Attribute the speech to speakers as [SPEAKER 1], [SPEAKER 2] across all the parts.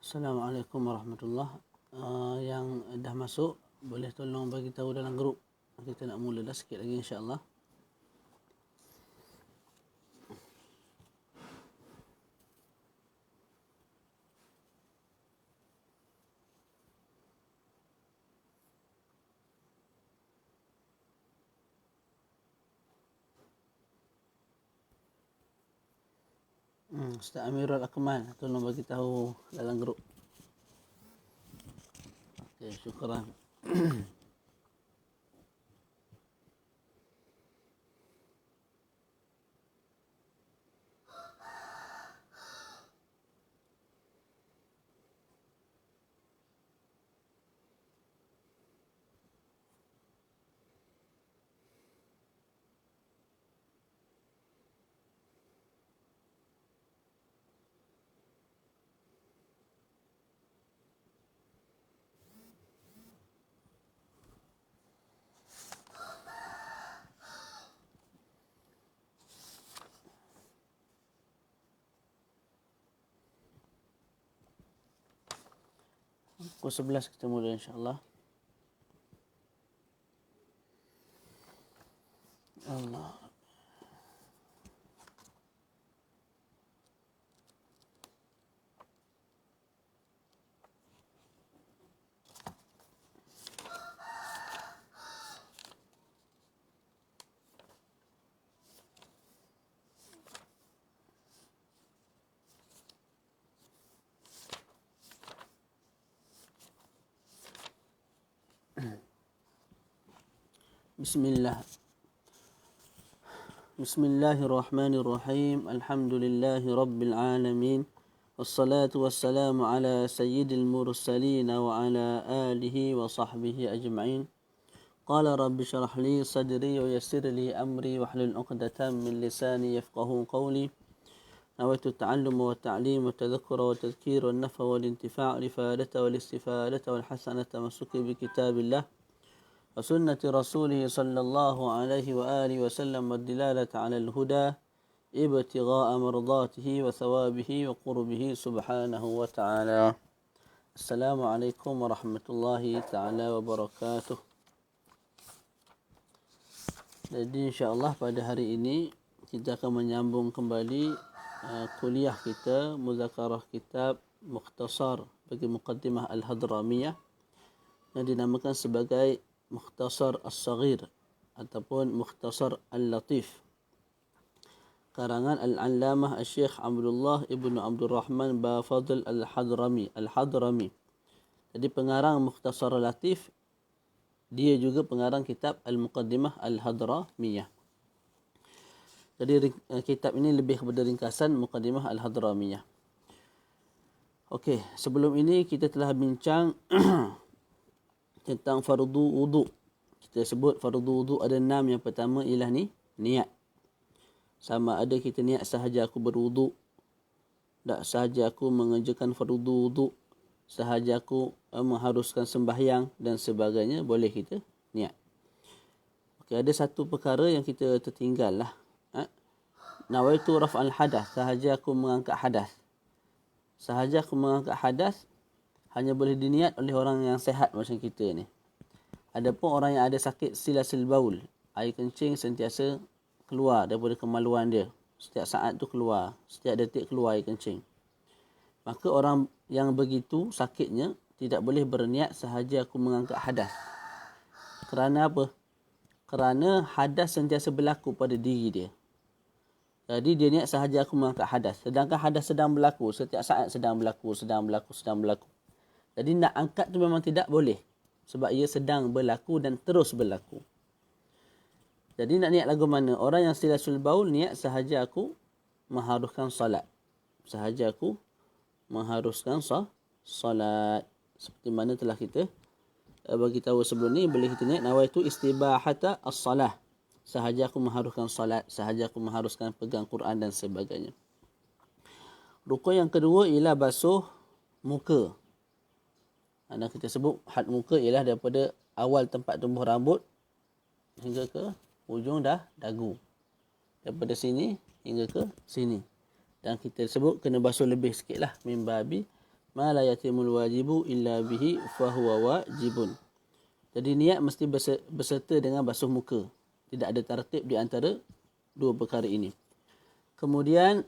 [SPEAKER 1] Assalamualaikum warahmatullahi. Yang dah masuk boleh tolong bagi tahu dalam grup. Kita nak mula dah sikit lagi insya-Allah. Ustaz Amirul Akmal, tolong bagi tahu dalam grup. Okey, syukran. Pukul 11 kita mula insya-Allah. Allah. Bismillah. Bismillahirrahmanirrahim. Alhamdulillahi rabbil alamin. Wassalatu wassalamu ala sayyidil mursalin wa ala alihi wa sahbihi ajma'in. Qala rabbi shrah li sadri wa yassir li amri wahlul 'uqdatam min lisani yafqahu qawli. Nawaitu at-ta'alluma wa at-ta'lim wa at-tadhakkura wa at-tadhkir wa an-naf'a wal intifa' rifadata wal istifadata wal hasanata masuki bi kitabillah وسنة رسوله صلى الله عليه وآله وسلم والدلالة على الهدى ابتغاء مرضاته وثوابه وقربه سبحانه وتعالى. السلام عليكم ورحمة الله تعالى وبركاته. Jadi insya-Allah pada hari ini kita akan menyambung kembali kuliah kita, muzakarah kitab Mukhtasar bagi Muqaddimah Al-Hadramiyah yang dinamakan sebagai Mukhtasar As-Saghir ataupun Mukhtasar Al-Latif karangan Al-Allamah Al-Syekh Abdullah Ibnu Abdul Rahman Bafadl Al-Hadrami. Jadi pengarang Mukhtasar Al-Latif, dia juga pengarang kitab Al-Muqaddimah Al-Hadramiyah. Jadi kitab ini lebih kepada ringkasan Muqaddimah Al-Hadramiyah. Okey, sebelum ini kita telah bincang tentang fardu wudu. Kita sebut fardu wudu ada 6. Yang pertama ialah niat. Sama ada kita niat sahaja aku berwudu, tak sahaja aku mengerjakan fardu wudu, sahaja aku mengharuskan sembahyang dan sebagainya, boleh kita niat. Okey, ada satu perkara yang kita tertinggal lah. Nawaitu raf'al hadath, sahaja aku mengangkat hadas. Sahaja aku mengangkat hadas hanya boleh diniat oleh orang yang sehat macam kita ni. Adapun orang yang ada sakit silasil baul, air kencing sentiasa keluar daripada kemaluan dia. Setiap saat tu keluar, setiap detik keluar air kencing. Maka orang yang begitu sakitnya tidak boleh berniat sahaja aku mengangkat hadas. Kerana apa? Kerana hadas sentiasa berlaku pada diri dia. Jadi dia niat sahaja aku mengangkat hadas. Sedangkan hadas sedang berlaku, setiap saat sedang berlaku. Jadi nak angkat tu memang tidak boleh. Sebab ia sedang berlaku dan terus berlaku. Jadi nak niat lagu mana? Orang yang silasul baul niat sahaja aku mengharuskan salat. Sahaja aku mengharuskan salat. Seperti mana telah kita bagi tahu sebelum ni, boleh kita niat nawaitu istibahata as-salah. Sahaja aku mengharuskan salat. Sahaja aku mengharuskan pegang Quran dan sebagainya. Rukun yang kedua ialah basuh muka. Dan kita sebut had muka ialah daripada awal tempat tumbuh rambut hingga ke ujung dagu. Daripada sini hingga ke sini. Dan kita sebut kena basuh lebih sikit lah. Mimbabi ma la yatimul wajibu illa bihi fahuwa wajibun. Jadi niat mesti berserta dengan basuh muka. Tidak ada tertib di antara dua perkara ini. Kemudian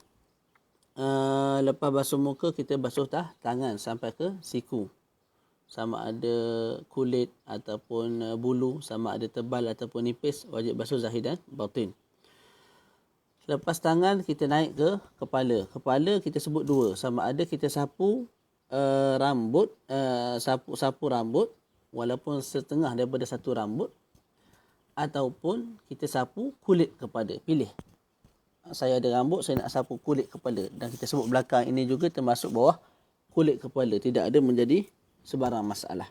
[SPEAKER 1] lepas basuh muka, kita basuh tangan sampai ke siku. Sama ada kulit ataupun bulu, sama ada tebal ataupun nipis, wajib basuh zahir dan batin. Lepas tangan, kita naik ke kepala. Kepala kita sebut dua. Sama ada kita sapu rambut, sapu rambut walaupun setengah daripada satu rambut, ataupun kita sapu kulit kepala. Pilih. Saya ada rambut, saya nak sapu kulit kepala. Dan kita sebut belakang ini juga termasuk bawah kulit kepala. Tidak ada menjadi sebarang masalah.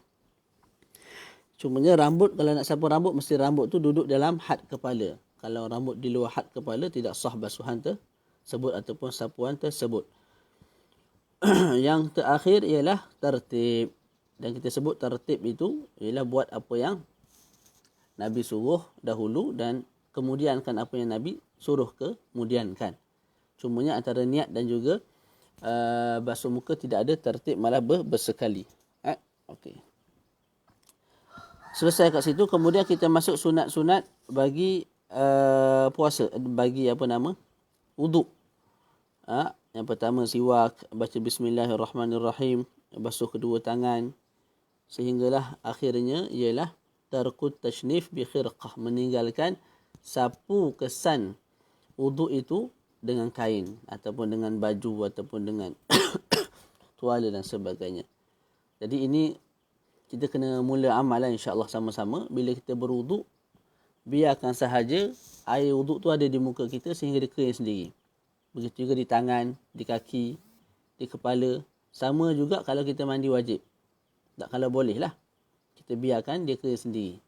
[SPEAKER 1] Cumanya rambut, kalau nak sapu rambut, mesti rambut tu duduk dalam had kepala. Kalau rambut di luar had kepala, tidak sah basuhan tersebut ataupun sapuan tersebut. Yang terakhir ialah tertib. Dan kita sebut tertib itu ialah buat apa yang Nabi suruh dahulu dan kemudiankan apa yang Nabi suruh kemudiankan. Cumanya antara niat dan juga basuh muka tidak ada tertib, malah bersekali. Okey. Selesai kat situ, kemudian kita masuk sunat-sunat bagi puasa, bagi wuduk. Yang pertama siwak, baca bismillahirrahmanirrahim, basuh kedua tangan, sehinggalah akhirnya ialah tarkut tashnif bi khirqah, meninggalkan sapu kesan wuduk itu dengan kain ataupun dengan baju ataupun dengan tuala dan sebagainya. Jadi ini kita kena mula amalan insya-Allah sama-sama. Bila kita berwuduk, biarkan sahaja air wuduk tu ada di muka kita sehingga dia kering sendiri. Begitu juga di tangan, di kaki, di kepala. Sama juga kalau kita mandi wajib. Tak, kalau boleh lah, kita biarkan dia kering sendiri.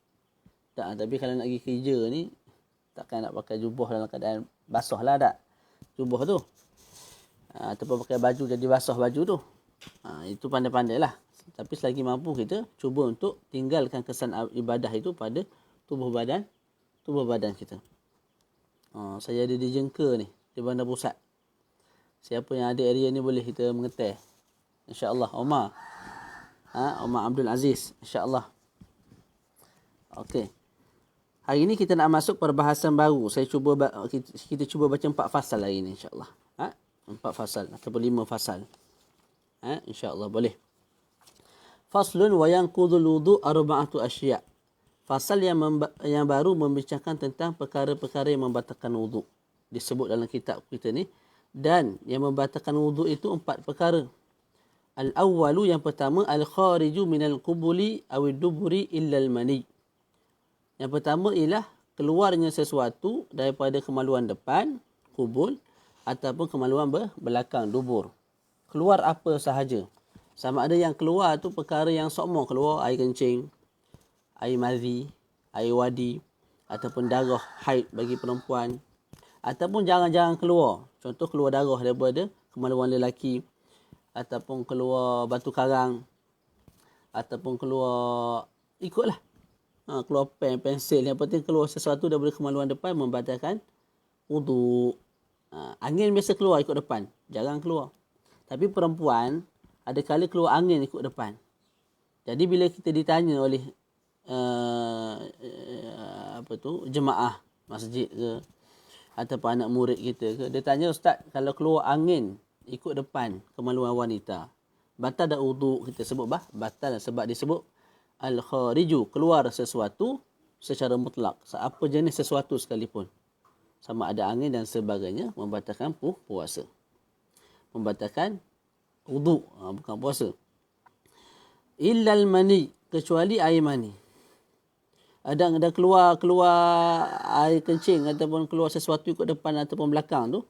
[SPEAKER 1] Tak, tapi kalau nak pergi kerja ni, takkan nak pakai jubah dalam keadaan basah lah tak? Jubah tu. Ataupun pakai baju jadi basah baju tu. Itu pandai-pandai lah. Tapi selagi mampu, kita cuba untuk tinggalkan kesan ibadah itu pada tubuh badan kita. Saya ada di Jengka ni, di Bandar Pusat. Siapa yang ada area ni boleh kita mengeteh. InsyaAllah. Omar Abdul Aziz. InsyaAllah. Okey. Hari ini kita nak masuk perbahasan baru. Kita cuba baca 4 fasal hari ini insyaAllah. 4 fasal ataupun 5 fasal. InsyaAllah boleh. Faslun wa yanqudul wudu' arba'atu asya'. Fasal yang baru membincangkan tentang perkara-perkara yang membatalkan wuduk. Disebut dalam kitab kita ni. Dan yang membatalkan wuduk itu 4 perkara. Al-awwalu, yang pertama, al-khariju minal qubuli awid duburi illal mani. Yang pertama ialah keluarnya sesuatu daripada kemaluan depan, kubul, ataupun kemaluan belakang, dubur. Keluar apa sahaja. Sama ada yang keluar tu perkara yang sokmo, keluar air kencing, air madhi, air wadi, ataupun darah haid bagi perempuan, ataupun jarang-jarang keluar. Contoh keluar darah daripada kemaluan lelaki, ataupun keluar batu karang, ataupun keluar ikutlah. Keluar pensil, yang penting keluar sesuatu daripada kemaluan depan membatalkan wuduk. Angin biasa keluar ikut depan, jarang keluar. Tapi perempuan ada kala keluar angin ikut depan. Jadi bila kita ditanya oleh jemaah masjid ke ataupun anak murid kita ke, dia tanya, ustaz, kalau keluar angin ikut depan kemaluan wanita, batal tak wuduk? Kita sebut batal sebab disebut al-khariju, keluar sesuatu secara mutlak, apa jenis sesuatu sekalipun, sama ada angin dan sebagainya, membatalkan puasa, membatalkan wuduk, bukan puasa. Illal mani, kecuali air mani. Ada keluar air kencing ataupun keluar sesuatu ikut depan ataupun belakang tu,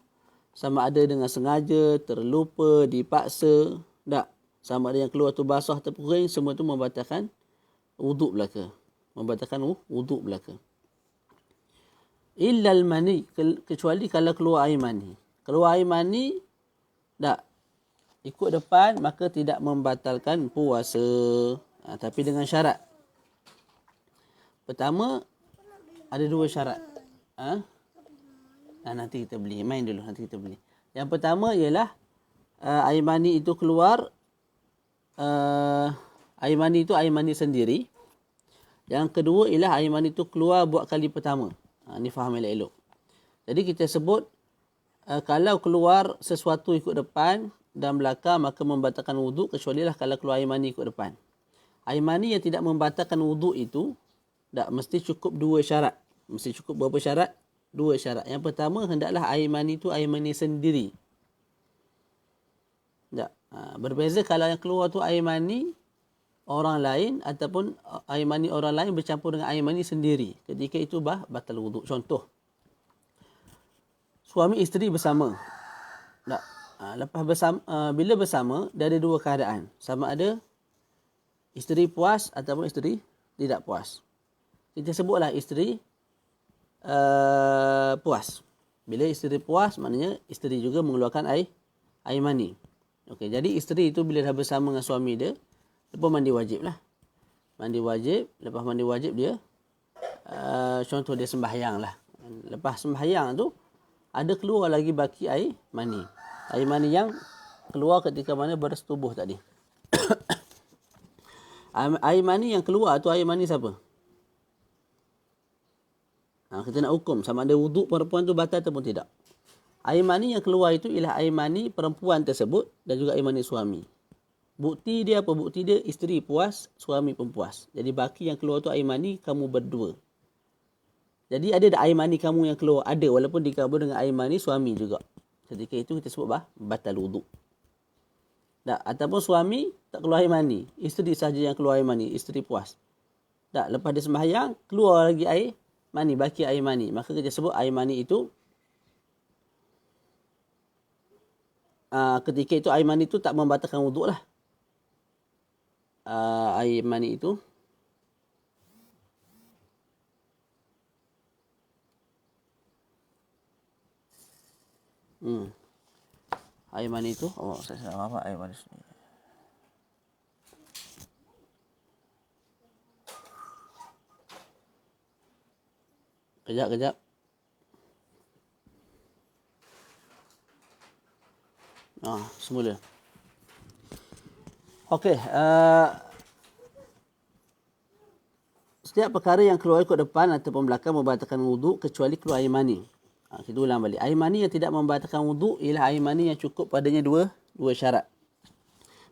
[SPEAKER 1] sama ada dengan sengaja, terlupa, dipaksa, tak. Sama ada yang keluar tu basah ataupun kering, semua tu membatalkan wuduk belaka. Membatalkan wuduk belaka. Illal mani, kecuali kalau keluar air mani. Keluar air mani, tak. Ikut depan, maka tidak membatalkan puasa. Tapi dengan syarat. Pertama, ada 2 syarat. Nanti kita beli. Main dulu, nanti kita beli. Yang pertama ialah air mani itu keluar air mani itu air mani sendiri. Yang kedua ialah air mani itu keluar buat kali pertama. Ini faham elok-elok. Jadi kita sebut kalau keluar sesuatu ikut depan dan belakang maka membatalkan wuduk, kecuali lah kalau keluar air mani ikut depan. Air mani yang tidak membatalkan wuduk itu tak mesti cukup dua syarat. Mesti cukup berapa syarat? Dua syarat. Yang pertama, hendaklah air mani itu air mani sendiri. Tak. Berbeza kalau yang keluar tu air mani orang lain ataupun air mani orang lain bercampur dengan air mani sendiri. Ketika itu batal wuduk. Contoh, suami isteri bersama. Tak. Lepas bersama, bila bersama, dia ada dua keadaan. Sama ada isteri puas ataupun isteri tidak puas. Kita sebutlah isteri puas. Bila isteri puas, maknanya isteri juga mengeluarkan air mani. Okey, jadi isteri itu bila dah bersama dengan suami dia, lepas mandi wajib lah. Mandi wajib, lepas mandi wajib dia, contoh dia sembahyang lah. Lepas sembahyang tu, ada keluar lagi baki air mani. Air mani yang keluar ketika mana bersetubuh tadi. Air mani yang keluar tu air mani siapa? Kita nak hukum sama ada wuduk perempuan tu batal ataupun tidak. Air mani yang keluar itu ialah air mani perempuan tersebut dan juga air mani suami. Bukti dia apa? Bukti dia isteri puas, suami pun puas. Jadi baki yang keluar tu air mani kamu berdua. Jadi ada air mani kamu yang keluar? Ada, walaupun dikabur dengan air mani suami juga. Ketika itu kita sebut batal wuduk. Tak, ataupun suami tak keluar air mani, isteri sahaja yang keluar air mani, isteri puas. Tak, lepas dia sembahyang keluar lagi air mani, baki air mani, maka kita sebut air mani itu ketika itu air mani itu tak membatalkan wuduk lah. Air mani itu air mani itu saya salah apa air mani sendiri. Kejap. Semula. Okey, setiap perkara yang keluar ikut depan ataupun belakang membatalkan wuduk kecuali keluar air mani. Kita ulang balik. Air mani yang tidak membatalkan wuduk ialah air mani yang cukup padanya dua syarat.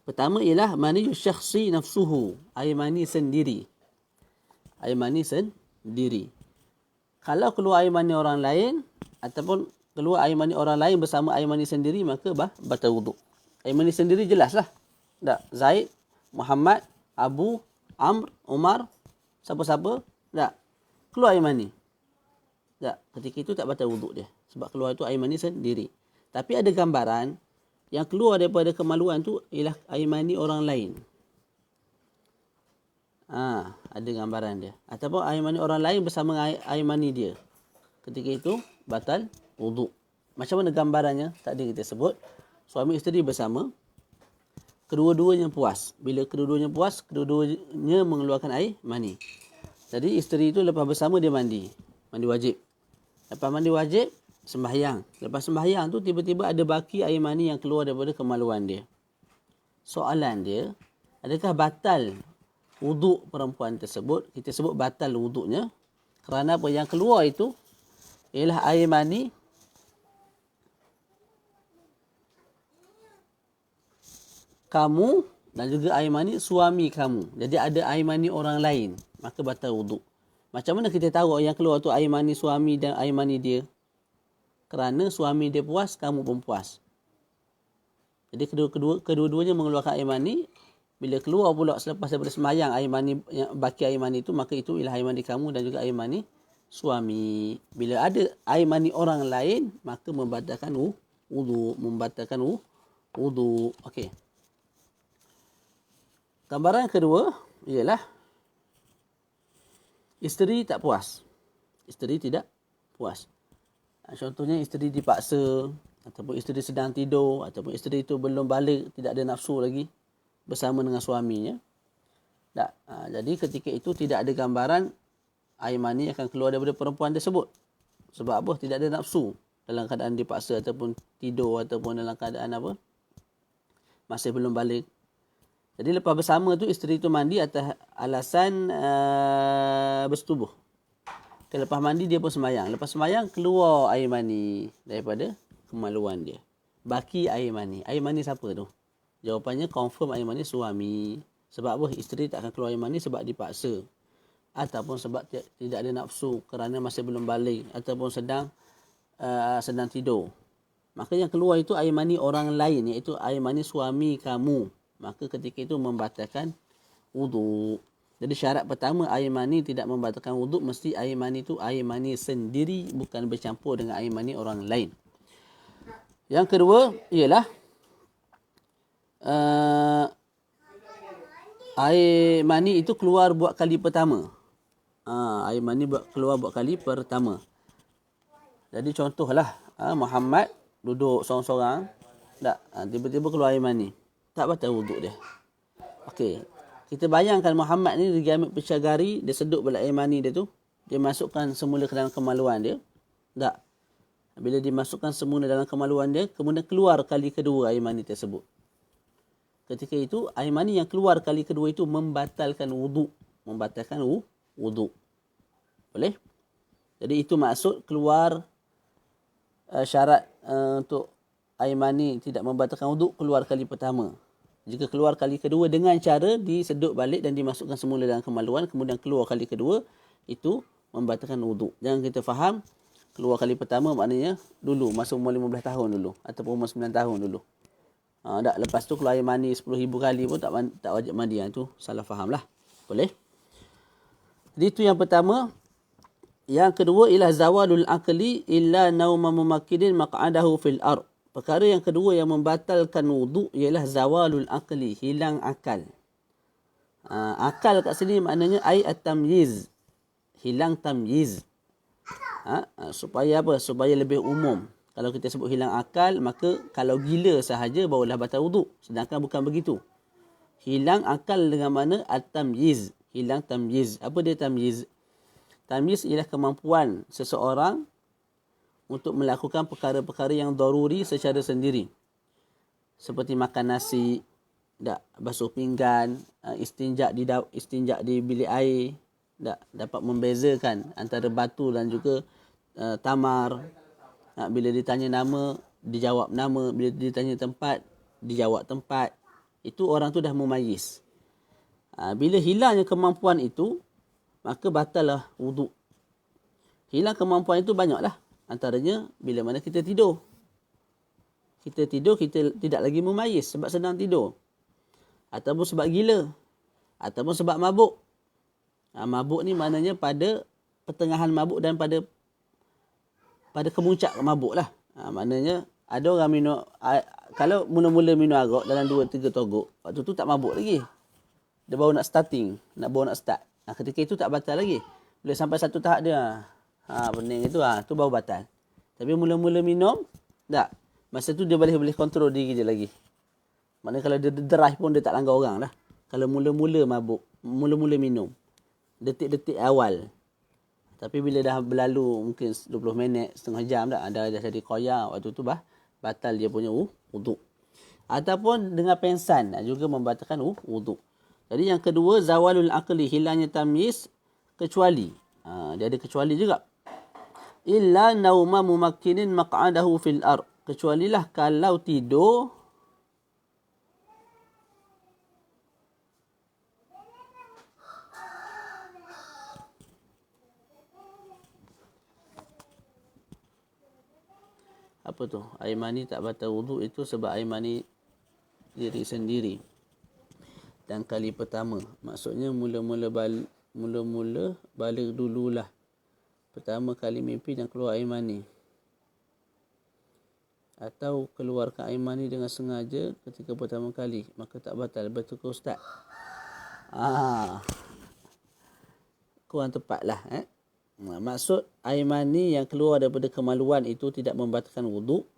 [SPEAKER 1] Pertama ialah mani syakhsi nafsuhu, air mani sendiri. Air mani sendiri. Kalau keluar air mani orang lain ataupun keluar air mani orang lain bersama air mani sendiri, maka batal wuduk. Air mani sendiri jelaslah. Tak, Zaid, Muhammad, Abu, Amr, Umar, siapa-siapa, tak, keluar air mani. Tak, ketika itu tak batal wuduk dia. Sebab keluar itu air mani sendiri. Tapi ada gambaran yang keluar daripada kemaluan tu ialah air mani orang lain. Ada gambaran dia. Ataupun air mani orang lain bersama air mani dia. Ketika itu batal wuduk. Macam mana gambarannya? Tadi kita sebut suami isteri bersama, kedua-duanya puas. Bila kedua-duanya puas, kedua-duanya mengeluarkan air mani. Jadi isteri itu lepas bersama dia mandi wajib. Lepas mandi wajib, sembahyang. Lepas sembahyang tu tiba-tiba ada baki air mani yang keluar daripada kemaluan dia. Soalan dia, adakah batal wuduk perempuan tersebut? Kita sebut batal wuduknya kerana apa yang keluar itu ialah air mani kamu dan juga air mani suami kamu. Jadi ada air mani orang lain, maka batal wuduk. Macam mana kita tahu yang keluar tu air mani suami dan air mani dia? Kerana suami dia puas, kamu pun puas. Jadi kedua-duanya mengeluarkan air mani. Bila keluar pula selepas daripada sembahyang air mani, yang baki air mani itu, maka itu ialah air mani kamu dan juga air mani suami. Bila ada air mani orang lain, maka membatalkan wuduk. Okey. Gambaran kedua ialah isteri tak puas. Isteri tidak puas. Contohnya isteri dipaksa, ataupun isteri sedang tidur, ataupun isteri itu belum balik, tidak ada nafsu lagi bersama dengan suaminya. Tak. Jadi ketika itu tidak ada gambaran air mani akan keluar daripada perempuan tersebut. Sebab apa? Tidak ada nafsu dalam keadaan dipaksa ataupun tidur ataupun dalam keadaan apa? Masih belum balik. Jadi lepas bersama tu isteri tu mandi atas alasan bersetubuh. Lepas mandi dia pun sembahyang. Lepas sembahyang keluar air mani daripada kemaluan dia. Baki air mani. Air mani siapa tu? Jawapannya confirm air mani suami. Sebab apa? Isteri tak akan keluar air mani sebab dipaksa. Ataupun sebab tidak ada nafsu kerana masih belum balik. Ataupun sedang tidur. Maka yang keluar itu air mani orang lain, iaitu air mani suami kamu. Maka ketika itu membatalkan wuduk. Jadi syarat pertama air mani tidak membatalkan wuduk, mesti air mani itu air mani sendiri, bukan bercampur dengan air mani orang lain. Yang kedua ialah air mani itu keluar buat kali pertama. Air mani keluar buat kali pertama. Jadi contohlah Muhammad duduk seorang-seorang, tiba-tiba keluar air mani. Tak batal wuduk dia. Okey. Kita bayangkan Muhammad ni dia ambil pecagari, dia sedut balik air mani dia tu, dia masukkan semula ke dalam kemaluan dia. Tak. Bila dimasukkan semula dalam kemaluan dia, kemudian keluar kali kedua air mani tersebut. Ketika itu, air mani yang keluar kali kedua itu membatalkan wuduk. Membatalkan wuduk. Boleh? Jadi itu maksud keluar syarat untuk air mani tidak membatalkan wuduk keluar kali pertama. Jika keluar kali kedua dengan cara disedut balik dan dimasukkan semula dalam kemaluan, kemudian keluar kali kedua, itu membatalkan wuduk. Jangan kita faham keluar kali pertama maknanya dulu, masa umur 15 tahun dulu. Ataupun umur 9 tahun dulu. Lepas tu keluar air mani 10,000 kali pun tak wajib mandi. Itu salah faham lah. Boleh? Jadi itu yang pertama. Yang kedua ialah zawalul aqli illa nauma mumakkidin maq'adahu fil ard. Perkara yang kedua yang membatalkan wuduk ialah zawalul aqli, hilang akal. Akal kat sini maknanya ai at-tamyiz. Hilang tamyiz. Supaya apa? Supaya lebih umum. Kalau kita sebut hilang akal, maka kalau gila sahaja barulah batal wuduk. Sedangkan bukan begitu. Hilang akal dengan mana? At-tamyiz. Hilang tamyiz. Apa dia tamyiz? Tamyiz ialah kemampuan seseorang untuk melakukan perkara-perkara yang daruri secara sendiri. Seperti makan nasi, basuh pinggan, istinja di bilik air, dapat membezakan antara batu dan juga tamar. Bila ditanya nama, dijawab nama. Bila ditanya tempat, dijawab tempat. Itu orang tu dah mumayyiz. Bila hilangnya kemampuan itu, maka batallah wuduk. Hilang kemampuan itu banyaklah. Antaranya bila mana kita tidur. Kita tidur, kita tidak lagi mumayyiz sebab sedang tidur. Ataupun sebab gila. Ataupun sebab mabuk. Mabuk ni maknanya pada pertengahan mabuk dan pada kemuncak mabuk lah. Maknanya ada orang minum, kalau mula-mula minum arak dalam 2-3 togok, waktu tu tak mabuk lagi. Dia baru nak start. Ketika itu tak batal lagi. Bila sampai satu tahap dia, pening itu, tu baru batal. Tapi mula-mula minum, tak. Masa tu dia boleh kontrol diri dia lagi. Maknanya kalau dia drive pun dia tak langgar orang lah. Kalau mula-mula mabuk, mula-mula minum, detik-detik awal. Tapi bila dah berlalu mungkin 20 minit, setengah jam dah jadi koyak, waktu tu batal dia punya wuduk. Ataupun dengan pensan juga membatalkan wuduk. Jadi yang kedua, zawalul aqli, hilangnya tamyiz, kecuali. Dia ada kecuali juga. Illa nauma mumakkinin maq'adahu fil ard. Kecualilah kalau tidur apa tu? Air mani tak batal wuduk itu sebab air mani diri sendiri. Dan kali pertama, maksudnya mula-mula balik dululah. Pertama kali mimpi dan keluar air mani. Atau keluarkan air mani dengan sengaja ketika pertama kali, maka tak batal. Betul ke Ustaz? Kurang tepatlah. Maksud air mani yang keluar daripada kemaluan itu tidak membatalkan wuduk.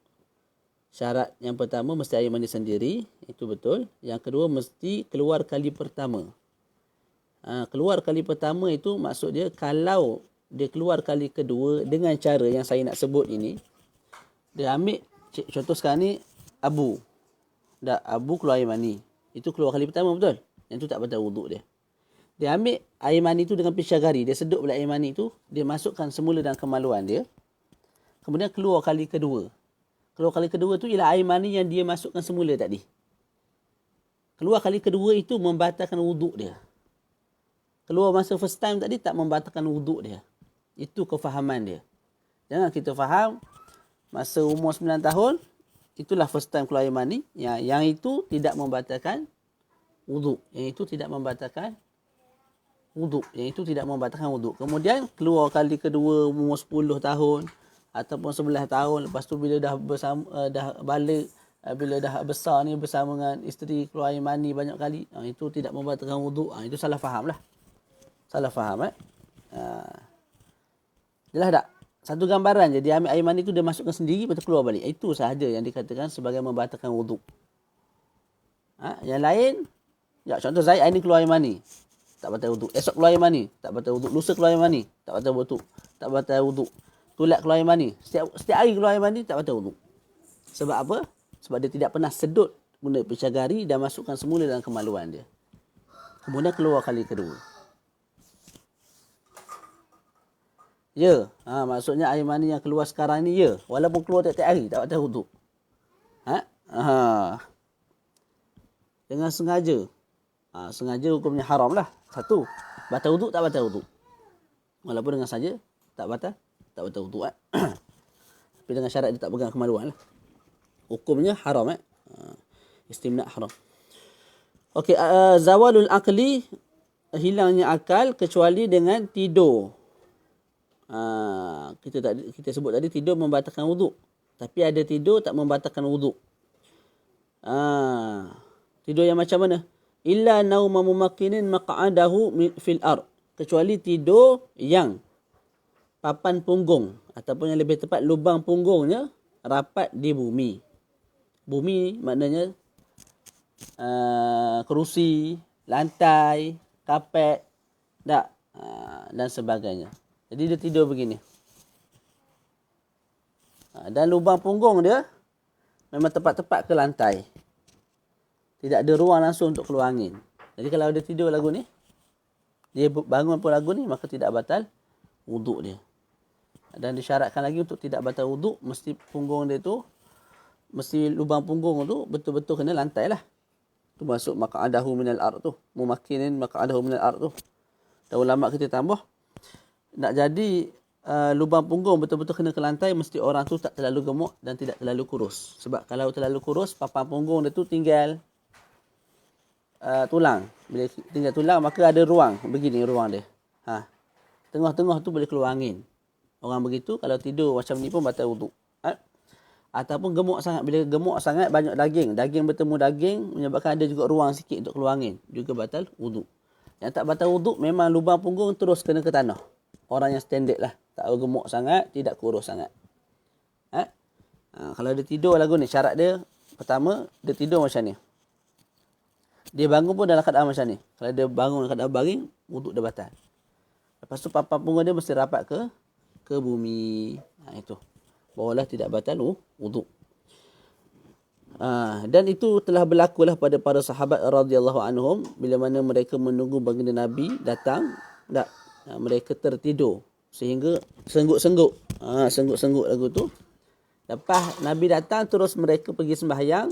[SPEAKER 1] Syarat yang pertama mesti air mani sendiri, itu betul. Yang kedua mesti keluar kali pertama. Keluar kali pertama itu maksud dia kalau dia keluar kali kedua dengan cara yang saya nak sebut ini, dia ambil contoh sekarang ni abu keluar air mani. Itu keluar kali pertama, betul? Yang tu tak batal wuduk dia. Dia ambil air mani tu dengan pisau gari. Dia sedut pula air mani tu. Dia masukkan semula dalam kemaluan dia. Kemudian keluar kali kedua. Keluar kali kedua tu ialah air mani yang dia masukkan semula tadi. Keluar kali kedua itu membatalkan wuduk dia. Keluar masa first time tadi tak membatalkan wuduk dia. Itu kefahaman dia. Jangan kita faham masa umur 9 tahun, itulah first time keluar air mani. Yang itu tidak membatalkan wuduk. Yang itu tidak membatalkan wuduk. Yang itu tidak membatalkan wuduk. Kemudian keluar kali kedua umur 10 tahun ataupun 11 tahun. Lepas tu bila dah dah balik, bila dah besar ni bersama dengan isteri keluar air mani banyak kali, itu tidak membatalkan wuduk. Itu salah faham lah. Salah faham jelas tak? Satu gambaran je. Dia ambil air mani tu, dia masukkan sendiri, lepas tu keluar balik. Itu sahaja yang dikatakan sebagai membatalkan wuduk. Yang lain, contoh Zaid hari ni keluar air mani, tak batal wuduk. Esok keluar air mani, tak batal wuduk. Lusa keluar air mani, tak batal wuduk. Tak batal wuduk. Tulat keluar air mani, setiap hari keluar air mani, tak batal wuduk. Sebab apa? Sebab dia tidak pernah sedut guna pisau gari dan masukkan semula dalam kemaluan dia. Kemudian keluar kali kedua. Ya, maksudnya air mani yang keluar sekarang ni, ya, walaupun keluar tiap-tiap hari, tak batal wuduk. Dengan sengaja. Sengaja hukumnya haram lah. Satu, batal wuduk, tak batal wuduk. Walaupun dengan saja, tak batal wuduk. Tapi dengan syarat dia tak pegang kemaluan lah. Hukumnya haram. Istimna' haram. Okey, zawalul aqli, hilangnya akal kecuali dengan tidur. Kita sebut tadi tidur membatalkan wuduk. Tapi ada tidur tak membatalkan wuduk. Tidur yang macam mana? Illa nauma mumakkinin maq'adahu fil ard. Kecuali tidur yang papan punggung ataupun yang lebih tepat lubang punggungnya rapat di bumi. Bumi maknanya kerusi, lantai, kapet, dan sebagainya. Jadi dia tidur begini. Dan lubang punggung dia memang tepat-tepat ke lantai. Tidak ada ruang langsung untuk keluar angin. Jadi kalau dia tidur lagu ni, dia bangun pun lagu ni, maka tidak batal wuduk dia. Dan disyaratkan lagi untuk tidak batal wuduk, mesti punggung dia tu, mesti lubang punggung tu betul-betul kena lantai lah. Tu masuk maq'adahu minal ard tu. Mumakkinin maq'adahu minal ard tu. Dan ulama kita tambah, nak jadi lubang punggung betul-betul kena ke lantai, mesti orang tu tak terlalu gemuk dan tidak terlalu kurus. Sebab kalau terlalu kurus, papan punggung dia tu tinggal tulang. Bila tinggal tulang, maka ada ruang. Begini ruang dia. Tengah-tengah tu boleh keluar angin. Orang begitu, kalau tidur macam ni pun batal wuduk. Ataupun gemuk sangat. Bila gemuk sangat, banyak daging. Daging bertemu daging, menyebabkan ada juga ruang sikit untuk keluar angin. Juga batal wuduk. Yang tak batal wuduk, memang lubang punggung terus kena ke tanah. Orang yang standard lah. Tak gemuk sangat, tidak kurus sangat. Kalau dia tidur lagu ni, syarat dia, pertama, dia tidur macam ni. Dia bangun pun dalam keadaan macam ni. Kalau dia bangun dalam keadaan baring, wuduk dia batal. Lepas tu papan punggung dia mesti rapat ke bumi. Itu. Barulah tidak batal wuduk. Dan itu telah berlakulah pada para sahabat radhiyallahu anhum, bila mana mereka menunggu baginda Nabi datang, mereka tertidur sehingga sengguk-sengguk. Sengguk-sengguk lagu tu. Lepas Nabi datang, terus mereka pergi sembahyang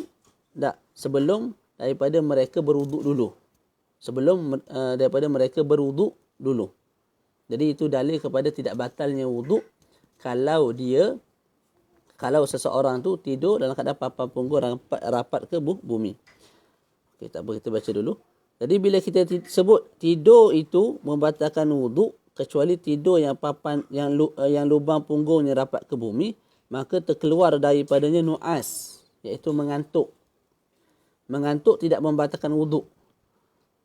[SPEAKER 1] sebelum daripada mereka berwuduk dulu. Daripada mereka berwuduk dulu. Jadi itu dalil kepada tidak batalnya wuduk kalau seseorang tu tidur dalam keadaan papan punggung rapat ke bumi. Okey, tak apa, kita baca dulu. Jadi bila kita sebut tidur itu membatalkan wuduk, kecuali tidur yang yang lubang punggungnya rapat ke bumi, maka terkeluar daripadanya nu'as, iaitu mengantuk. Mengantuk tidak membatalkan wuduk.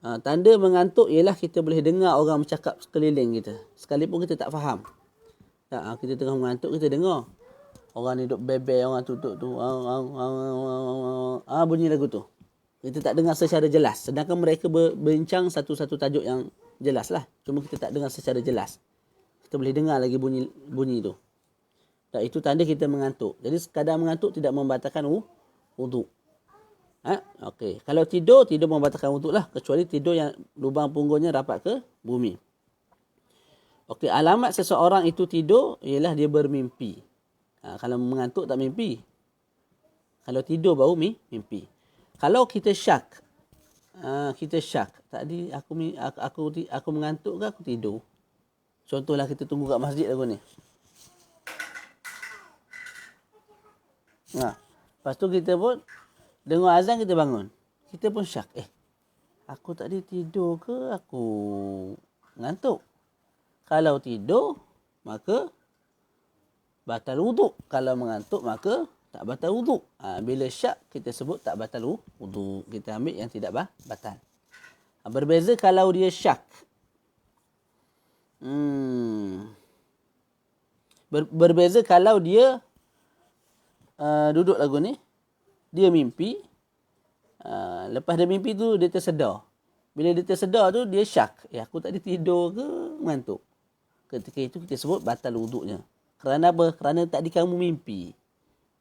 [SPEAKER 1] Tanda mengantuk ialah kita boleh dengar orang bercakap sekeliling kita, sekalipun kita tak faham. Kita tengah mengantuk, kita dengar orang ni duk bebel, orang tu bunyi lagu tu. Kita tak dengar secara jelas. Sedangkan mereka berbincang satu-satu tajuk yang jelas lah. Cuma kita tak dengar secara jelas. Kita boleh dengar lagi bunyi tu. Dan itu tanda kita mengantuk. Jadi sekadar mengantuk tidak membatalkan wuduk. Okey. Kalau tidur membatalkan wuduk lah. Kecuali tidur yang lubang punggungnya rapat ke bumi. Okey, alamat seseorang itu tidur ialah dia bermimpi. Kalau mengantuk tak mimpi. Kalau tidur baru mimpi. Kalau kita syak, tadi aku mengantuk ke aku tidur. Contohlah kita tunggu kat masjid lagu ni. Lepas tu kita pun dengar azan kita bangun. Kita pun syak. Aku tadi tidur ke aku ngantuk? Kalau tidur, maka batal wuduk. Kalau mengantuk, maka tak batal wuduk. Bila syak, kita sebut tak batal wuduk. Kita ambil yang tidak batal. Berbeza kalau dia syak. Berbeza kalau dia duduk lagu ni, dia mimpi. Lepas dia mimpi tu, dia tersedar. Bila dia tersedar tu, dia syak. Aku tadi tidur ke mengantuk? Ketika itu kita sebut batal wuduknya. Kerana apa? Kerana tadi kamu mimpi.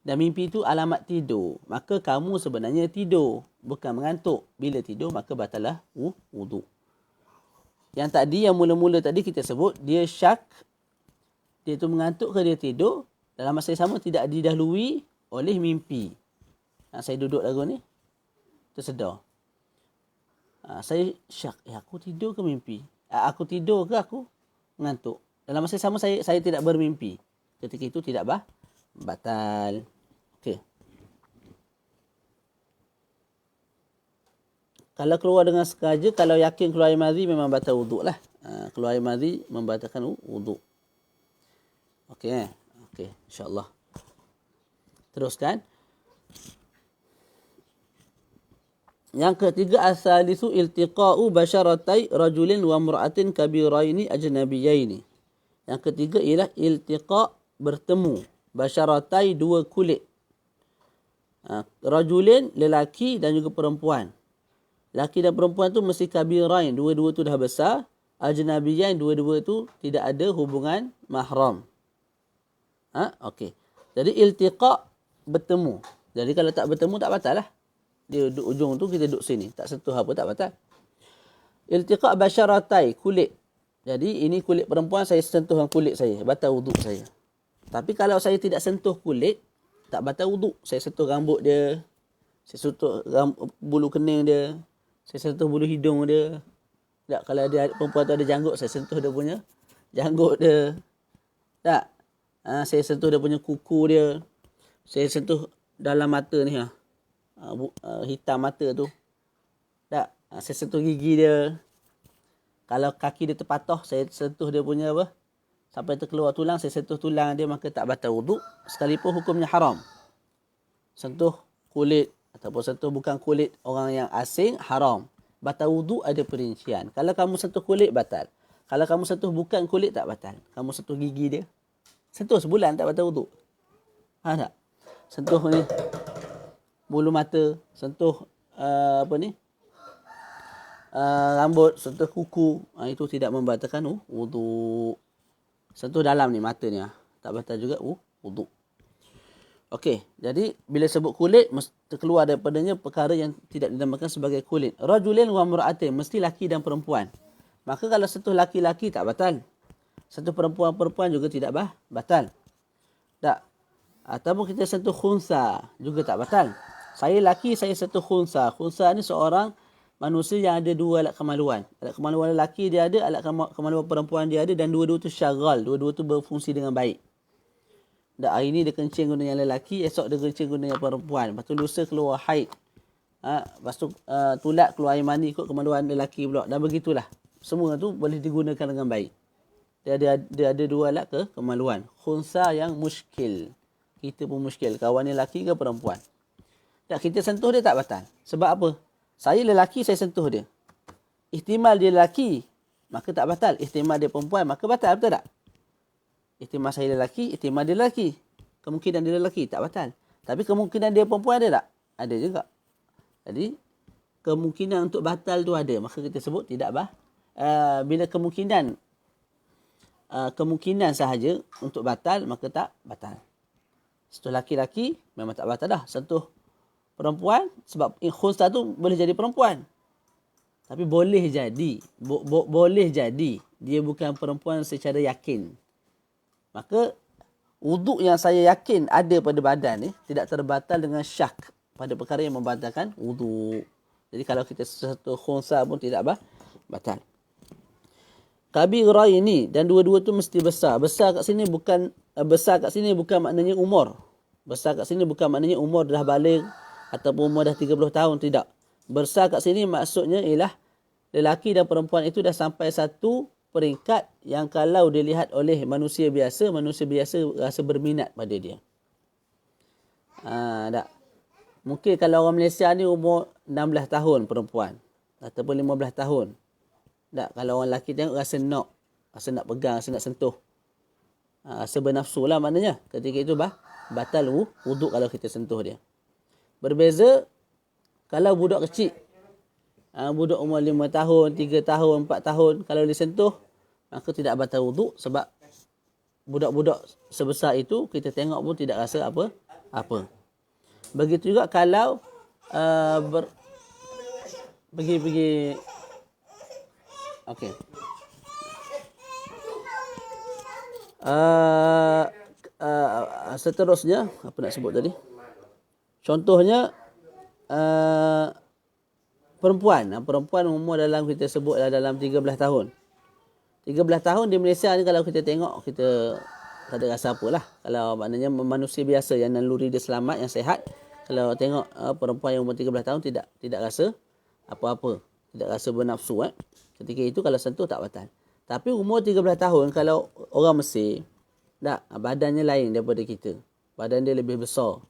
[SPEAKER 1] Dan mimpi itu alamat tidur. Maka kamu sebenarnya tidur. Bukan mengantuk. Bila tidur, maka batalah wuduk. Yang tadi, yang mula-mula tadi kita sebut, dia syak. Dia tu mengantuk ke dia tidur. Dalam masa yang sama tidak didahului oleh mimpi. Saya duduk lagu ni. Tersedar. Saya syak. Aku tidur ke mimpi? Aku tidur ke aku mengantuk? Dalam masa yang sama saya tidak bermimpi. Ketika itu tidak batal. Okey. Kalau keluar dengan sengaja, kalau yakin keluar air madhi memang batal wuduk lah. Keluar air madhi membatalkan wuduk. Okey. Okey, insya-Allah. Teruskan. Yang ketiga, as-salisu iltiqa'u basyaratai rajulin wa imra'atin kabiraini ajnabiyaini. Yang ketiga ialah iltiqa', bertemu, basyaratai, dua kulit. Rajulin, lelaki dan juga perempuan. Lelaki dan perempuan tu mesti kabirain, dua-dua tu dah besar. Ajnabiyain, dua-dua tu tidak ada hubungan mahram. Okey. Jadi iltiqa', bertemu. Jadi kalau tak bertemu tak batal lah. Dia duduk ujung tu, kita duduk sini. Tak sentuh apa, tak batal. Iltiqa' basyaratai, kulit. Jadi ini kulit perempuan, saya sentuh dengan kulit saya. Batal wuduk saya. Tapi kalau saya tidak sentuh kulit, tak batal wuduk. Saya sentuh rambut dia. Saya sentuh bulu kening dia. Saya sentuh bulu hidung dia. Tak, kalau dia perempuan tu ada janggut, saya sentuh dia punya janggut dia. Tak. Saya sentuh dia punya kuku dia. Saya sentuh dalam mata ni. Hitam mata tu. Tak. Saya sentuh gigi dia. Kalau kaki dia terpatah, saya sentuh dia punya apa? Sampai terkeluar tulang, saya sentuh tulang dia, maka tak batal wuduk. Sekalipun hukumnya haram. Sentuh kulit ataupun sentuh bukan kulit orang yang asing, haram. Batal wuduk ada perincian. Kalau kamu sentuh kulit, batal. Kalau kamu sentuh bukan kulit, tak batal. Kamu sentuh gigi dia. Sentuh sebulan, tak batal wuduk. Tak? Sentuh ni bulu mata, sentuh rambut, sentuh kuku, itu tidak membatalkan wuduk. Sentuh dalam ni, mata ni, tak batal juga wuduk. Okey, jadi bila sebut kulit, mesti keluar daripadanya perkara yang tidak dinamakan sebagai kulit. Rajulin wa imra'atin, mesti laki dan perempuan. Maka kalau sentuh laki-laki tak batal. Sentuh perempuan-perempuan juga tidak batal. Tak. Ataupun kita sentuh khunsa juga tak batal. Saya laki, saya sentuh khunsa. Khunsa ni seorang manusia yang ada dua alat kemaluan. Alat kemaluan lelaki dia ada, alat kemaluan perempuan dia ada, dan dua-dua tu syagal. Dua-dua tu berfungsi dengan baik. Dan hari ni dia kencing guna yang lelaki, esok dia kencing guna yang perempuan. Lepas tu lusa keluar haid. Lepas tu tulat keluar air mani ikut kemaluan lelaki pula. Dan begitulah. Semua tu boleh digunakan dengan baik. Dia ada dua alat kemaluan. Khunsa yang muskil. Kita pun muskil. Kawan ni lelaki ke perempuan. Tak, kita sentuh dia tak batal. Sebab apa? Saya lelaki, saya sentuh dia. Ihtimal dia lelaki, maka tak batal. Ihtimal dia perempuan, maka batal. Betul tak? Ihtimal saya lelaki, ihtimal dia lelaki. Kemungkinan dia lelaki, tak batal. Tapi kemungkinan dia perempuan ada tak? Ada juga. Jadi, kemungkinan untuk batal tu ada. Maka kita sebut tidak bila kemungkinan sahaja untuk batal, maka tak batal. Sentuh laki-laki, memang tak batal dah. Sentuh perempuan, sebab khunsa tu boleh jadi perempuan. Tapi boleh jadi, boleh jadi dia bukan perempuan secara yakin. Maka wuduk yang saya yakin ada pada badan ni tidak terbatal dengan syak pada perkara yang membatalkan wuduk. Jadi kalau kita satu khunsa pun tidak batal. Kabirah ini dan dua-dua tu mesti besar. Besar kat sini bukan maknanya umur. Besar kat sini bukan maknanya umur dah balik ataupun umur dah 30 tahun, tidak. Besar kat sini maksudnya ialah lelaki dan perempuan itu dah sampai satu peringkat yang kalau dilihat oleh manusia biasa rasa berminat pada dia. Tak. Mungkin kalau orang Malaysia ni umur 16 tahun perempuan ataupun 15 tahun. Tak, kalau orang lelaki tengok rasa nak pegang, rasa nak sentuh. Rasa bernafsu lah maknanya. Ketika itu batal wuduk kalau kita sentuh dia. Berbeza kalau budak kecil. Budak umur 5 tahun, 3 tahun, 4 tahun. Kalau disentuh, maka tidak batal wuduk sebab budak-budak sebesar itu kita tengok pun tidak rasa apa. Begitu juga kalau pergi okey. Seterusnya apa nak sebut tadi? Contohnya perempuan umur dalam kita sebut dalam 13 tahun. 13 tahun di Malaysia ni kalau kita tengok kita tak ada rasa apalah. Kalau maknanya manusia biasa yang naluri dia selamat, yang sihat, kalau tengok perempuan yang umur 13 tahun tidak rasa apa-apa, tidak rasa bernafsu Ketika itu kalau sentuh tak batal. Tapi umur 13 tahun kalau orang Mesir, badannya lain daripada kita. Badan dia lebih besar.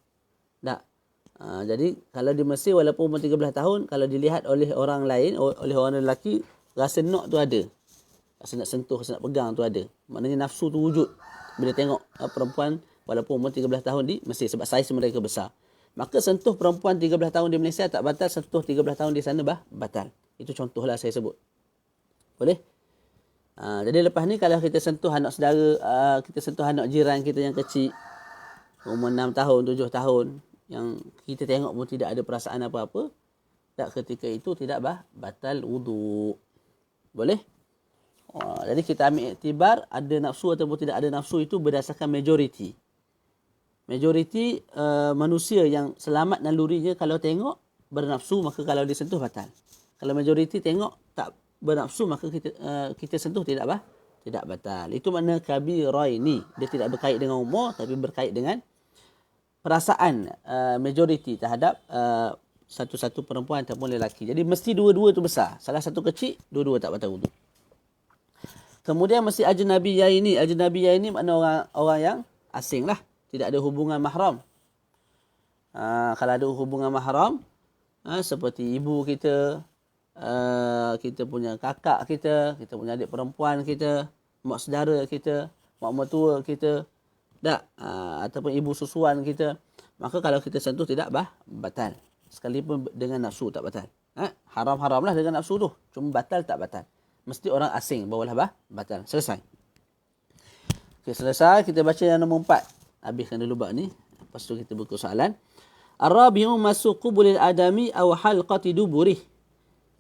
[SPEAKER 1] Jadi kalau di Mesir walaupun umur 13 tahun, kalau dilihat oleh orang lain, oleh orang lelaki, rasa nak tu ada. Rasa nak sentuh, rasa nak pegang tu ada. Maknanya nafsu tu wujud. Bila tengok perempuan walaupun umur 13 tahun di Mesir, sebab saiz mereka besar. Maka sentuh perempuan 13 tahun di Malaysia tak batal, sentuh 13 tahun di sana batal. Itu contohlah saya sebut. Boleh? Jadi lepas ni kalau kita sentuh anak saudara, kita sentuh anak jiran kita yang kecil, umur 6 tahun, 7 tahun, yang kita tengok pun tidak ada perasaan apa-apa, tak, ketika itu tidak batal wuduk. Boleh? Jadi kita ambil iktibar ada nafsu ataupun tidak ada nafsu itu berdasarkan majoriti. Majoriti manusia yang selamat nalurinya kalau tengok bernafsu, maka kalau disentuh batal. Kalau majoriti tengok tak bernafsu, maka kita sentuh tidak batal. Itu makna kabirah ini. Dia tidak berkait dengan umur tapi berkait dengan perasaan majoriti terhadap satu-satu perempuan ataupun lelaki. Jadi mesti dua-dua itu besar. Salah satu kecil, dua-dua tak batal wuduk. Kemudian mesti ajnabiyah ini. Ajnabiyah ini makna orang yang asing lah. Tidak ada hubungan mahram. Kalau ada hubungan mahram, seperti ibu kita, kita punya kakak kita punya adik perempuan kita, mak saudara kita, mak mertua kita, ataupun ibu susuan kita, maka kalau kita sentuh tidak batal. Sekalipun dengan nafsu tak batal. Haram-haram lah dengan nafsu tu. Cuma batal tak batal. Mesti orang asing barulah batal. Selesai. Okay, selesai. Kita baca yang nombor 4. Habiskan dulu bab ni. Lepas tu kita buka soalan. Ar-rabi'u masu qubulil adami aw halqati duburih.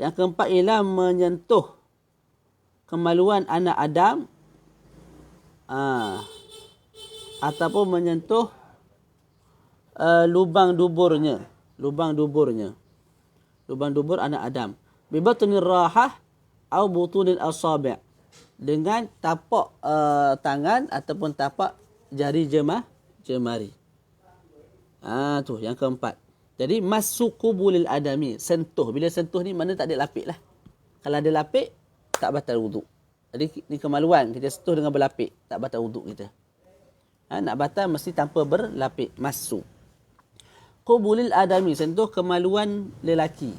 [SPEAKER 1] Yang keempat ialah menyentuh kemaluan anak Adam ataupun menyentuh lubang duburnya. Lubang dubur anak Adam. Bi batnir rahah atau butunil asabi', dengan tapak tangan ataupun tapak jari jemari. Tu yang keempat. Jadi masukubulil adami, sentuh. Bila sentuh ni mana tak ada lapik lah. Kalau ada lapik tak batal wuduk. Jadi ni kemaluan, kita sentuh dengan berlapik, tak batal wuduk kita. Nak batal mesti tanpa berlapik. Masuk. Qubulil adami, sentuh kemaluan lelaki.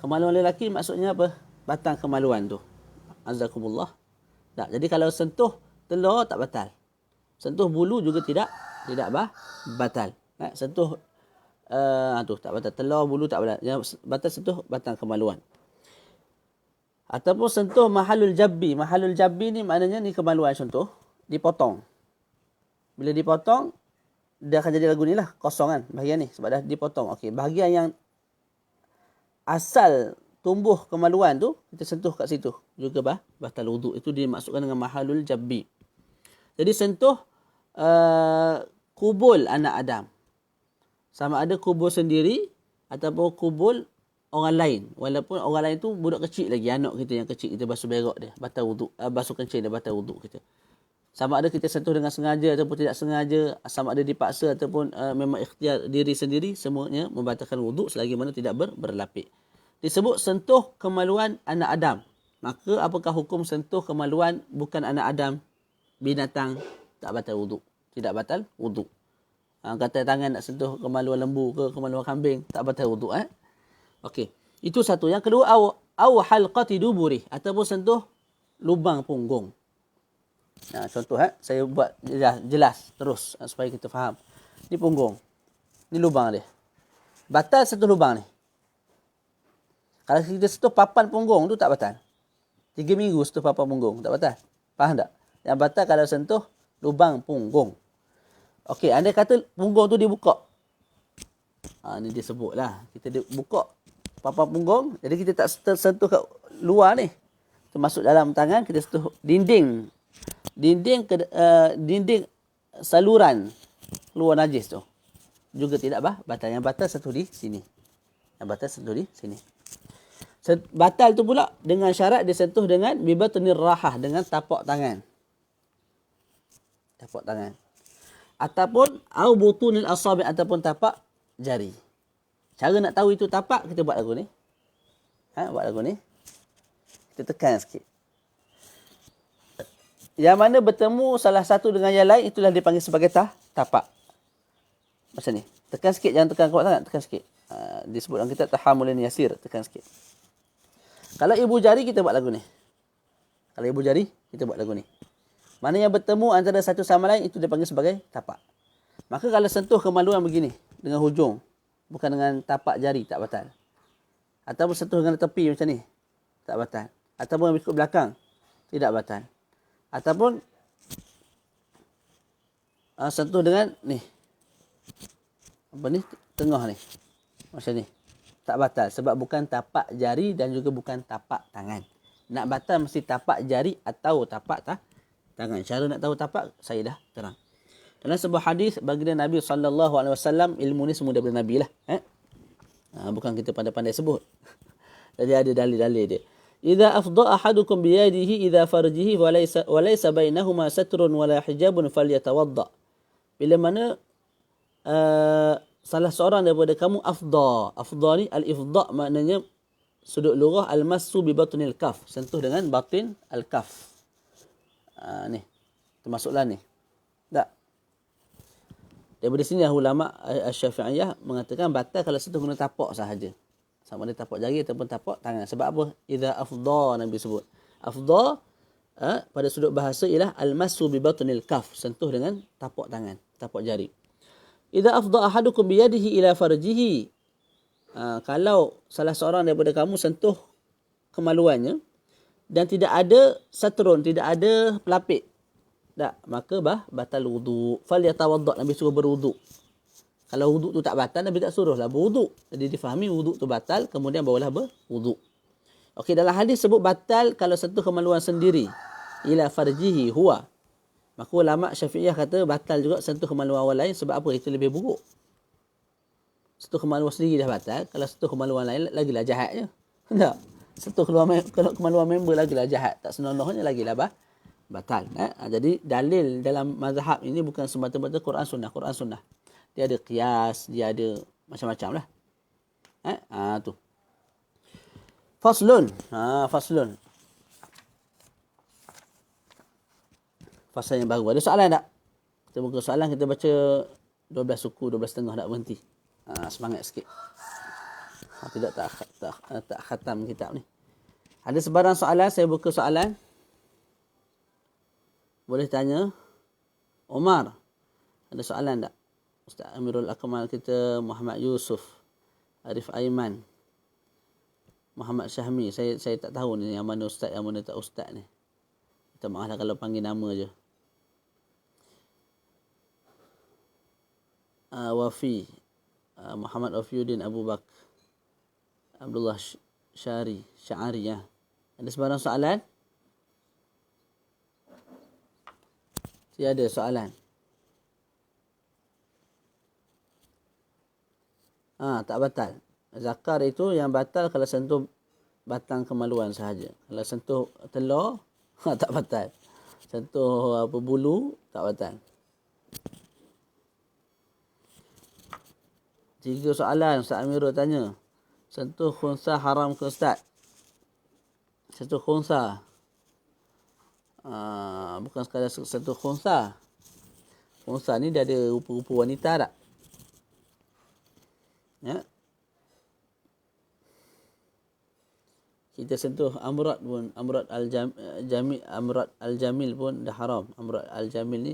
[SPEAKER 1] Kemaluan lelaki maksudnya apa? Batang kemaluan tu. Azakumullah. Tak. Jadi kalau sentuh telur tak batal. Sentuh bulu juga tidak batal. Sentuh tu tak batal. Telur bulu tak batal. Yang batal sentuh batang kemaluan. Ataupun sentuh mahalul jabbi. Mahalul jabbi ni maknanya ni kemaluan contoh. Dipotong. Bila dipotong, dia akan jadi lagu ni lah, kosong kan bahagian ni sebab dah dipotong. Okey, bahagian yang asal tumbuh kemaluan tu kita sentuh kat situ juga batal wuduk. Itu dimaksudkan dengan mahalul jabbi. Jadi sentuh kubul anak Adam. Sama ada kubul sendiri ataupun kubul orang lain. Walaupun orang lain tu budak kecil lagi, anak kita yang kecil, kita basuh berak dia, batal wuduk, basuh kencing dia, batal wuduk kita. Sama ada kita sentuh dengan sengaja ataupun tidak sengaja, sama ada dipaksa ataupun memang ikhtiar diri sendiri, semuanya membatalkan wuduk selagi mana tidak berlapik. Disebut sentuh kemaluan anak Adam. Maka apakah hukum sentuh kemaluan bukan anak Adam, binatang? Tak batal wuduk. Tidak batal wuduk. Kata tangan nak sentuh kemaluan lembu ke kemaluan kambing, tak batal wuduk. Okey. Itu satu. Yang kedua, au halqati duburi, ataupun sentuh lubang punggung. Contoh saya buat jelas terus supaya kita faham. Ni punggung. Ni lubang dia. Batal sentuh lubang ni. Kalau kita sentuh papan punggung tu tak batal. 3 minggu sentuh papan punggung tak batal. Faham tak? Yang batal kalau sentuh lubang punggung. Okey, anda kata punggung tu dibuka. Ni dia sebutlah. Kita buka papan punggung. Jadi kita tak sentuh kat luar ni. Termasuk dalam tangan kita sentuh dinding saluran keluar najis tu. Juga tidak batal. Yang batal sentuh di sini. Batal tu pula dengan syarat disentuh dengan bibatnir rahah, dengan tapak tangan. Ataupun au butunil asabi', ataupun tapak jari. Cara nak tahu itu tapak, kita buat lagu ni. Buat lagu ni. Kita tekan sikit. Yang mana bertemu salah satu dengan yang lain, itulah dipanggil sebagai tapak. Macam ni. Tekan sikit, jangan tekan kuat sangat, tekan sikit. Disebut dalam kitab Tahammulun Yasir, tekan sikit. Kalau ibu jari, kita buat lagu ni. Mana yang bertemu antara satu sama lain, itu dipanggil sebagai tapak. Maka kalau sentuh kemaluan begini, dengan hujung, bukan dengan tapak jari, tak batal. Ataupun sentuh dengan tepi macam ni, tak batal. Ataupun ikut belakang, tidak batal. Ataupun sentuh dengan ni. Tengah ni. Macam ni. Tak batal. Sebab bukan tapak jari dan juga bukan tapak tangan. Nak batal mesti tapak jari atau tapak tangan. Cara nak tahu tapak, saya dah terang. Dalam sebuah hadis baginda Nabi SAW, ilmu ni semua daripada Nabi lah. Bukan kita pandai-pandai sebut. Jadi ada dalil-dalil dia. Idza afdha ahadukum biyadihi idza farjihi wa laysa bainahuma satrun wala hijabun falyatawadda. Bila mana salah seorang daripada kamu afdha ni al-ifdha maknanya sudut lughah al-massu bi batnil kaf, sentuh dengan batin al-kaf. Ni termasuklah ni. Tak. Daripada sini ulama Asy-Syafi'iyah mengatakan batal kalau sentuh guna tapak sahaja. Sama ada tapak jari ataupun tapak tangan. Sebab apa? Idza afdha, Nabi sebut. Afdha pada sudut bahasa ialah al-massu bi batnil kaf, sentuh dengan tapak tangan, tapak jari. Idza afdha ahadukum bi yadihi ila farjihi. Kalau salah seorang daripada kamu sentuh kemaluannya dan tidak ada satrun, tidak ada pelapik, tak, maka batal wuduk. Fal yatawadda, Nabi suruh berwuduk. Kalau wuduk tu tak batal, Nabi tak suruhlah berwuduk. Jadi difahami wuduk tu batal, kemudian barulah berwuduk. Okey, dalam hadis sebut batal kalau sentuh kemaluan sendiri. Ila farjihi huwa. Maka ulama Syafi'iyah kata batal juga sentuh kemaluan orang lain. Sebab apa? Itu lebih buruk. Sentuh kemaluan sendiri dah batal. Kalau sentuh kemaluan lain, lagilah jahatnya. Tak? Sentuh kemaluan member lagilah jahat. Tak senonohnya lagilah batal. Jadi dalil dalam mazhab ini bukan semata-mata Quran Sunnah. Dia ada qiyas, dia ada macam-macam lah. Tu. Faslun. Fasal yang baru. Ada soalan tak? Kita buka soalan, kita baca 12 suku, 12 setengah tak berhenti. Semangat sikit. Tidak tak khatam kitab ni. Ada sebarang soalan, saya buka soalan. Boleh tanya. Omar, ada soalan tak? Ustaz Amirul Akmal kita, Muhammad Yusuf, Arif Aiman, Muhammad Syahmi. Saya tak tahu ni yang mana ustaz, yang mana tak ustaz ni. Minta maaf lah kalau panggil nama je. Wafi, Muhammad Wafiuddin Abu Bakar Abdullah Syari ya. Ada sebarang soalan? Tiada soalan. Tak batal. Zakar itu yang batal kalau sentuh batang kemaluan sahaja. Kalau sentuh telur, tak batal. Sentuh bulu, tak batal. 3 soalan Ustaz Amirul tanya. Sentuh khunsa haram ke Ustaz? Sentuh khunsa. Bukan sekadar sentuh khunsa. Khunsa ni dia ada rupa-rupa wanita tak? Ya. Kita sentuh amrat pun, amrat al-jamil pun dah haram. Amrat al-jamil ni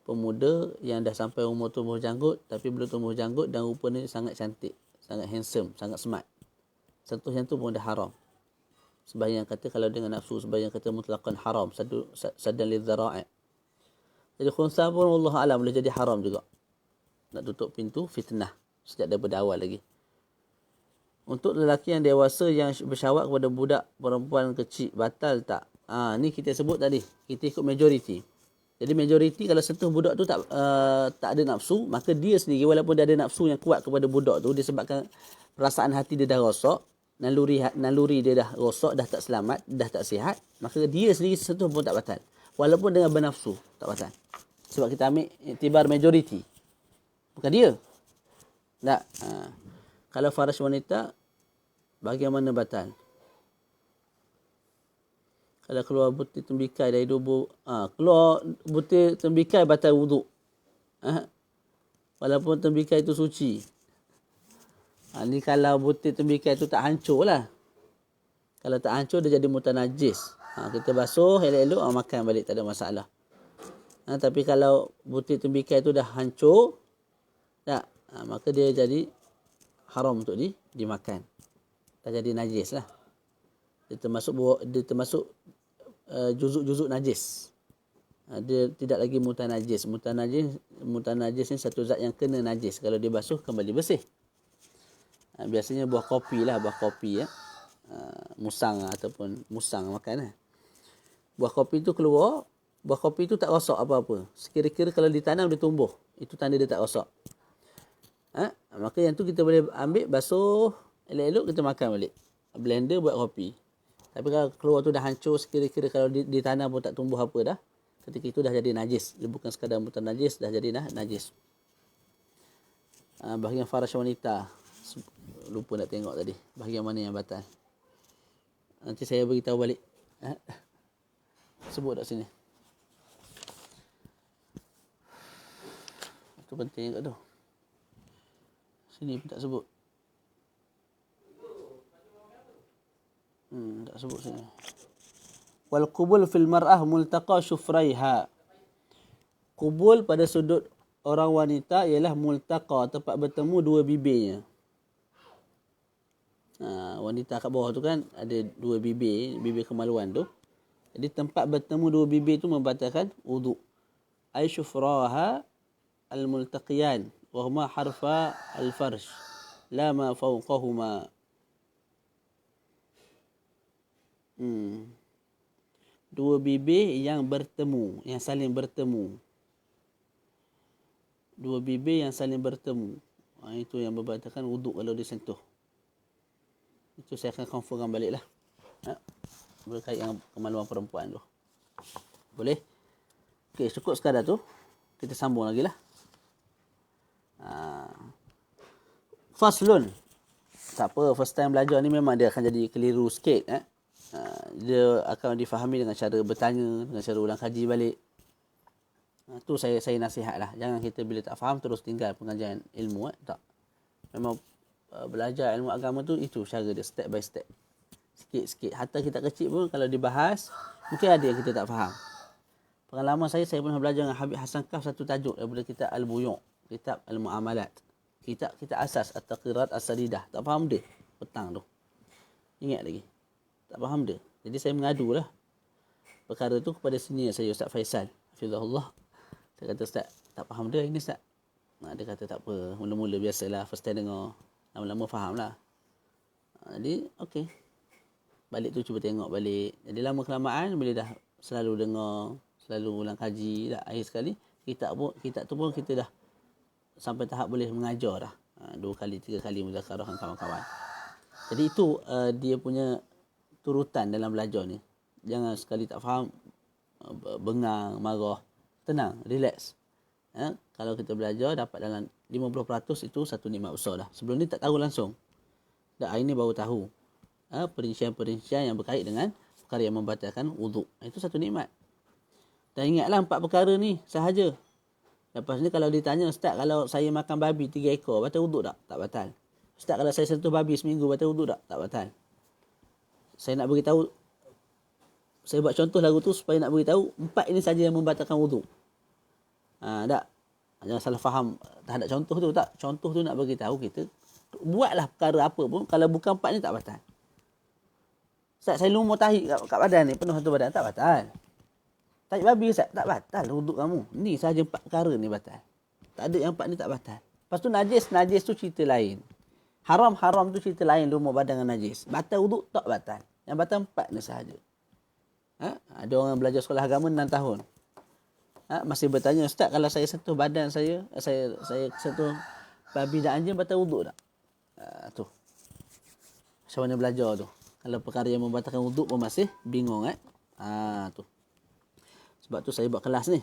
[SPEAKER 1] pemuda yang dah sampai umur tumbuh janggut tapi belum tumbuh janggut dan rupanya sangat cantik, sangat handsome, sangat smart. Sentuh yang tu pun dah haram. Sebahagian kata kalau dengan nafsu, sebahagian kata mutlaqan haram, sadan lidzara'i. Jadi khunsa pun Allah Alam boleh jadi haram juga. Nak tutup pintu fitnah sejak daripada awal lagi. Untuk lelaki yang dewasa yang bersyawak kepada budak perempuan kecil, batal tak? Ni kita sebut tadi. Kita ikut majoriti. Jadi majoriti kalau sentuh budak tu tak ada nafsu, maka dia sendiri walaupun dia ada nafsu yang kuat kepada budak tu, disebabkan perasaan hati dia dah rosak, naluri dia dah rosak, dah tak selamat, dah tak sihat, maka dia sendiri sentuh pun tak batal. Walaupun dengan bernafsu, tak batal. Sebab kita ambil iktibar majoriti. Bukan dia. Tak. Kalau faras wanita, bagaimana batal? Kalau keluar butir tembikai dari tubuh, keluar butir tembikai batal wuduk. Walaupun tembikai itu suci. Ni kalau butir tembikai itu tak hancur lah. Kalau tak hancur, dia jadi mutanajis. Kita basuh, elok-elok, makan balik, tak ada masalah. Tapi kalau butir tembikai itu dah hancur, tak, maka dia jadi haram untuk dimakan. Dah jadi najis lah. Dia termasuk juzuk-juzuk najis. Dia tidak lagi mutanajis. Mutanajis ni satu zat yang kena najis. Kalau dia basuh, kembali bersih. Biasanya buah kopi lah. Buah kopi ya. Musang ataupun musang makan lah. Buah kopi tu keluar. Buah kopi tu tak rosak apa-apa. Sekira-kira kalau ditanam dia tumbuh. Itu tanda dia tak rosak. Maka yang tu kita boleh ambil, basuh, elok-elok kita makan balik. Blender buat kopi. Tapi kalau keluar tu dah hancur, sekira-kira kalau ditanam pun tak tumbuh apa dah, ketika itu dah jadi najis. Dia bukan sekadar mutan najis, dah jadi najis. Bahagian faras wanita, lupa nak tengok tadi. Bahagian mana yang batal. Nanti saya beritahu balik. Sebut tak sini. Itu penting kat tu. Sini pun tak sebut. Tak sebut sini. Wal qubul fil mar'ah multaqa syufraiha. Qubul pada sudut orang wanita ialah multaqa, tempat bertemu dua bibirnya. Wanita kat bawah tu kan ada dua bibir kemaluan tu. Jadi tempat bertemu dua bibir tu membatalkan wuduk. Ay syufraha al multaqiyan wa huma harfa al farj la ma fawqahuma. Dua bibir yang bertemu, yang saling bertemu. Dua bibir yang saling bertemu. Itu yang membatalkan wuduk kalau disentuh. Itu saya akan confirmkan balik lah. Berkait dengan kemaluan perempuan tu. Boleh? Okey, cukup sekadar tu. Kita sambung lagi lah. Faslun. Tak apa, first time belajar ni memang dia akan jadi keliru sikit. Dia akan difahami dengan cara bertanya, dengan cara ulang kaji balik. Tu saya nasihat lah. Jangan kita bila tak faham terus tinggal pengajian ilmu. Tak. Memang belajar ilmu agama tu itu cara dia, step by step. Sikit-sikit. Hatta kita kecil pun kalau dibahas, mungkin ada yang kita tak faham. Pengalaman saya pernah belajar dengan Habib Hasan Kaf satu tajuk daripada kitab Al-Buyu', kitab Al-Mu'amalat. Kita asas At-Taqirat As-Sadidah. Tak faham dia petang tu. Ingat lagi. Tak faham dia. Jadi saya mengadu lah perkara tu kepada senior saya, Ustaz Faisal Hafizahullah. Saya kata, Ustaz, tak faham dia ini Ustaz. Dia kata tak apa, mula-mula biasalah, first time dengar, lama-lama faham lah. Jadi okey, balik tu cuba tengok balik. Jadi lama kelamaan bila dah selalu dengar, selalu ulang kaji, dah akhir sekali kitab tu pun kita dah sampai tahap boleh mengajar dah. 2 kali 3 kali muzakarah dengan kawan-kawan. Jadi itu dia punya turutan dalam belajar ni. Jangan sekali tak faham bengang, marah, tenang, relax. Kalau kita belajar dapat dalam 50% itu satu nikmat besar dah. Sebelum ni tak tahu langsung. Dah hari ni baru tahu. Perincian-perincian yang berkait dengan perkara yang membatalkan wuduk. Itu satu nikmat. Dan ingatlah 4 perkara ni sahaja. Lepas ni kalau ditanya, Ustaz, kalau saya makan babi 3 ekor, batal wuduk tak? Tak batal. Ustaz, kalau saya sentuh babi seminggu, batal wuduk tak? Tak batal. Saya nak beritahu, saya buat contoh lagu tu supaya nak beritahu 4 ini saja yang membatalkan wuduk. Tak. Jangan salah faham terhadap contoh tu, tak. Contoh tu nak beritahu kita, buatlah perkara apa pun, kalau bukan 4 ni tak batal. Ustaz, saya lumur tahi kat badan ni, penuh satu badan, tak batal. Tahi babi, Ustaz, tak batal wuduk kamu. Ni sahaja 4 perkara ni batal. Tak ada yang 4 ni tak batal. Lepas tu najis tu cerita lain. Haram tu cerita lain, lumur badan dengan najis. Batal wuduk tak batal. Yang batal 4 ni sahaja. Ada orang belajar sekolah agama 6 tahun. Masih bertanya, Ustaz, kalau saya sentuh badan saya sentuh babi dan anjing, batal wuduk tak? Tu. Macam mana belajar tu? Kalau perkara yang membatalkan wuduk pun masih bingung. Tu. Sebab tu saya buat kelas ni.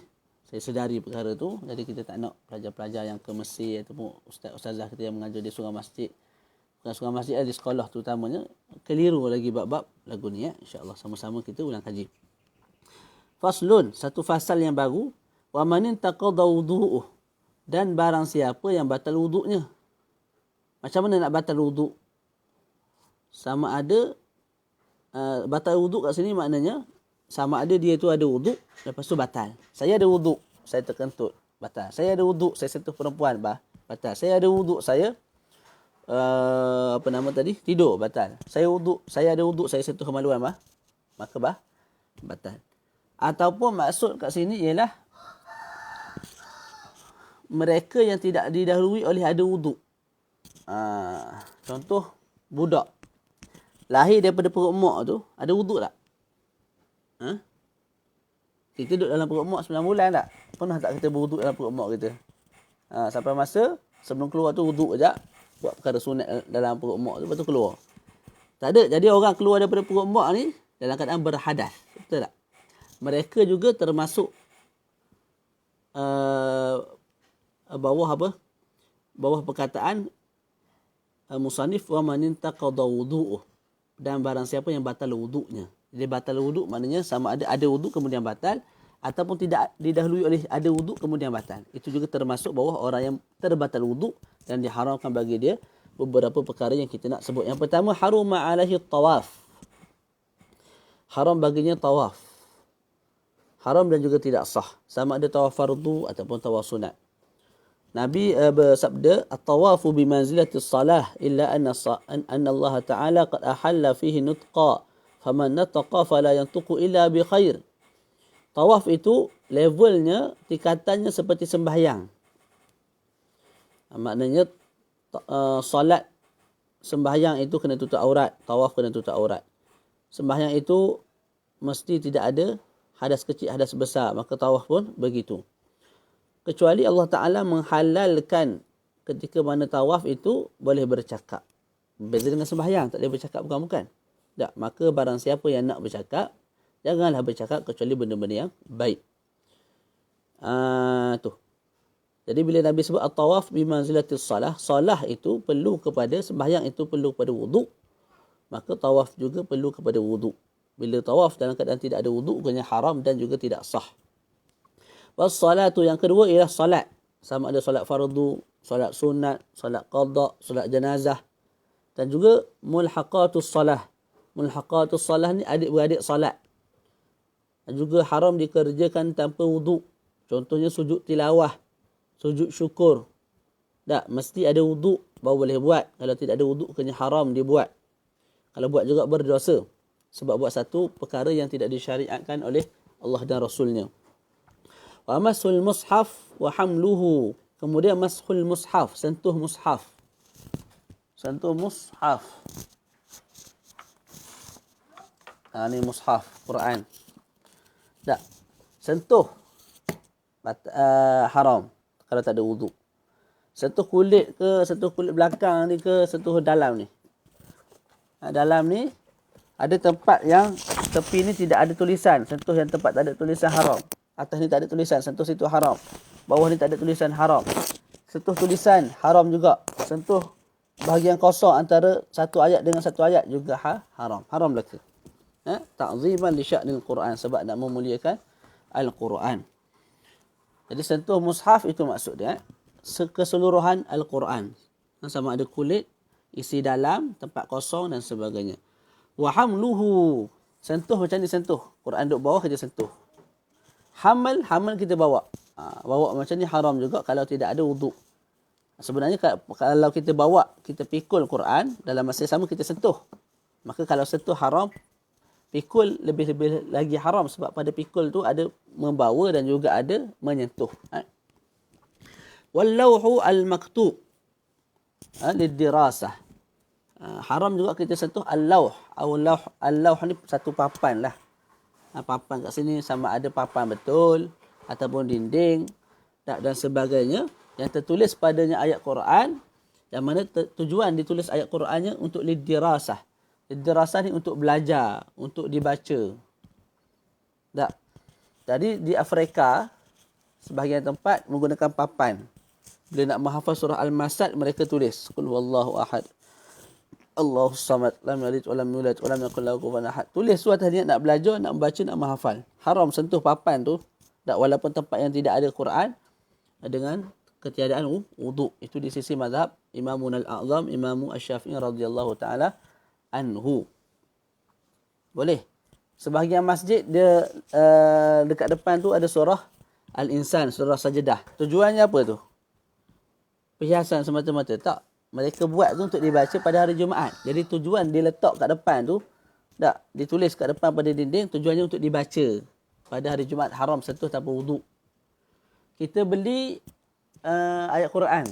[SPEAKER 1] Saya sedari perkara tu. Jadi kita tak nak pelajar-pelajar yang ke Mesir ataupun ustaz-ustazah kita yang mengajar di surau masjid. Bukan surau masjid, di sekolah tu utamanya. Keliru lagi bab-bab lagu ni. InsyaAllah sama-sama kita ulang kaji. Faslun, satu fasal yang baru. Wa manin taqadha wudu'uh. Dan barang siapa yang batal wuduknya. Macam mana nak batal wuduk? Sama ada batal wuduk kat sini maknanya sama ada dia tu ada wuduk, lepas tu batal. Saya ada wuduk, saya terkentut, batal. Saya ada wuduk, saya sentuh perempuan, batal. Saya ada wuduk, saya tidur, batal. Saya ada wuduk, saya sentuh kemaluan, maka batal. Ataupun maksud kat sini ialah mereka yang tidak didahului oleh ada wuduk. Contoh budak lahir daripada perut mak tu, ada wuduk tak? Kita duduk dalam perut mak 9 bulan tak? Pernah tak kita berwuduk dalam perut mak kita? Sampai masa sebelum keluar tu wuduk sekejap, buat perkara sunat dalam perut mak tu, lepas tu keluar. Tak ada. Jadi orang keluar daripada perut mak ni dalam keadaan berhadas. Betul tak? Mereka juga termasuk bawah perkataan musannif wa man intaqada wudu'uh, dan barang siapa yang batal wuduknya. Jadi batal wuduk maknanya sama ada wuduk kemudian batal, ataupun tidak didahului oleh ada wuduk kemudian batal. Itu juga termasuk bawah orang yang terbatal wuduk dan diharamkan bagi dia beberapa perkara yang kita nak sebut. Yang pertama, haruma alaihi tawaf. Haram baginya tawaf. Haram dan juga tidak sah. Sama ada tawaf fardu ataupun tawaf sunat. Nabi bersabda, at-tawafu bimanzilati salah illa anna Allah Ta'ala qad ahalla fihi nutqa. Faman nataqa fala yantuqu illa bi khair. Tawaf itu levelnya, tingkatannya seperti sembahyang. Maknanya solat, sembahyang itu kena tutup aurat, tawaf kena tutup aurat. Sembahyang itu mesti tidak ada hadas kecil, hadas besar, maka tawaf pun begitu. Kecuali Allah Ta'ala menghalalkan ketika mana tawaf itu boleh bercakap. Beza dengan sembahyang, tak boleh bercakap bukan-bukan. Tak, maka barang siapa yang nak bercakap, janganlah bercakap kecuali benda-benda yang baik. Tu. Jadi bila Nabi sebut at-tawaf bimanzilatis salah, salah itu perlu kepada, sembahyang itu perlu kepada wuduk, maka tawaf juga perlu kepada wuduk. Bila tawaf dalam keadaan tidak ada wuduk, bukannya haram dan juga tidak sah. Was-salatu, yang kedua ialah salat. Sama ada salat fardu, salat sunat, salat qada, salat jenazah, dan juga mulhaqatus salah. Mulhaqatus salah ni adik-beradik salat. Juga haram dikerjakan tanpa wuduk. Contohnya sujud tilawah, sujud syukur. Tak, mesti ada wuduk baru boleh buat. Kalau tidak ada wuduk, kena haram dibuat. Kalau buat juga berdosa. Sebab buat satu perkara yang tidak disyariatkan oleh Allah dan Rasulnya. Wa masul mushaf wa hamluhu. Kemudian mashul mushaf, sentuh mushaf. Sentuh mushaf. Ni mushaf Quran. Tak. Sentuh haram kalau tak ada wuduk. Sentuh kulit ke, sentuh kulit belakang ni ke, sentuh dalam ni. Dalam ni ada tempat yang tepi ni tidak ada tulisan. Sentuh yang tempat tak ada tulisan haram. Atas ni tak ada tulisan, sentuh situ haram. Bawah ni tak ada tulisan haram. Sentuh tulisan haram juga. Sentuh bahagian kosong antara satu ayat dengan satu ayat juga haram. Haram belaka. Ta'ziman li sya'nil Quran, sebab nak memuliakan Al-Quran. Jadi sentuh mushaf itu maksud dia. Keseluruhan Al-Quran. Sama ada kulit, isi dalam, tempat kosong dan sebagainya. Wa hamluhu. Sentuh macam ni sentuh. Quran duduk bawah kita sentuh. Hamal kita bawa. Bawa macam ni haram juga kalau tidak ada wuduk. Sebenarnya kalau kita bawa, kita pikul Quran, dalam masa yang sama kita sentuh. Maka kalau sentuh haram, pikul lebih-lebih lagi haram, sebab pada pikul tu ada membawa dan juga ada menyentuh. Wallauhu al-maktub lidirasah. Haram juga kita sentuh al-lauh. Al-lauh ni satu papan lah. Papan kat sini sama ada papan betul ataupun dinding dan sebagainya yang tertulis padanya ayat Quran, yang mana tujuan ditulis ayat Qurannya untuk lidirasah. Lidirasah ni untuk belajar, untuk dibaca. Tak. Jadi di Afrika sebahagian tempat menggunakan papan. Bila nak menghafal surah Al-Masad, mereka tulis qul huwallahu ahad, Allahus samad, lam yalid wa lam yulad wa lam yakul lahu kufuwan ahad. Tulis tu atas niat nak belajar, nak membaca, nak menghafal. Haram sentuh papan tu, tak, walaupun tempat yang tidak ada Quran, dengan ketiadaan wuduk. Itu di sisi mazhab Imamun al-A'zam, Imamu Asy-Syafi'i radhiyallahu taala anhu. Boleh. Sebahagian masjid dia dekat depan tu ada surah Al-Insan, surah Sajdah. Tujuannya apa tu? Perhiasan semata-mata? Tak. Mereka buat tu untuk dibaca pada hari Jumaat. Jadi tujuan dia letak kat depan tu, tak, ditulis kat depan pada dinding, tujuannya untuk dibaca pada hari Jumaat. Haram sentuh tanpa wuduk. Kita beli ayat Quran,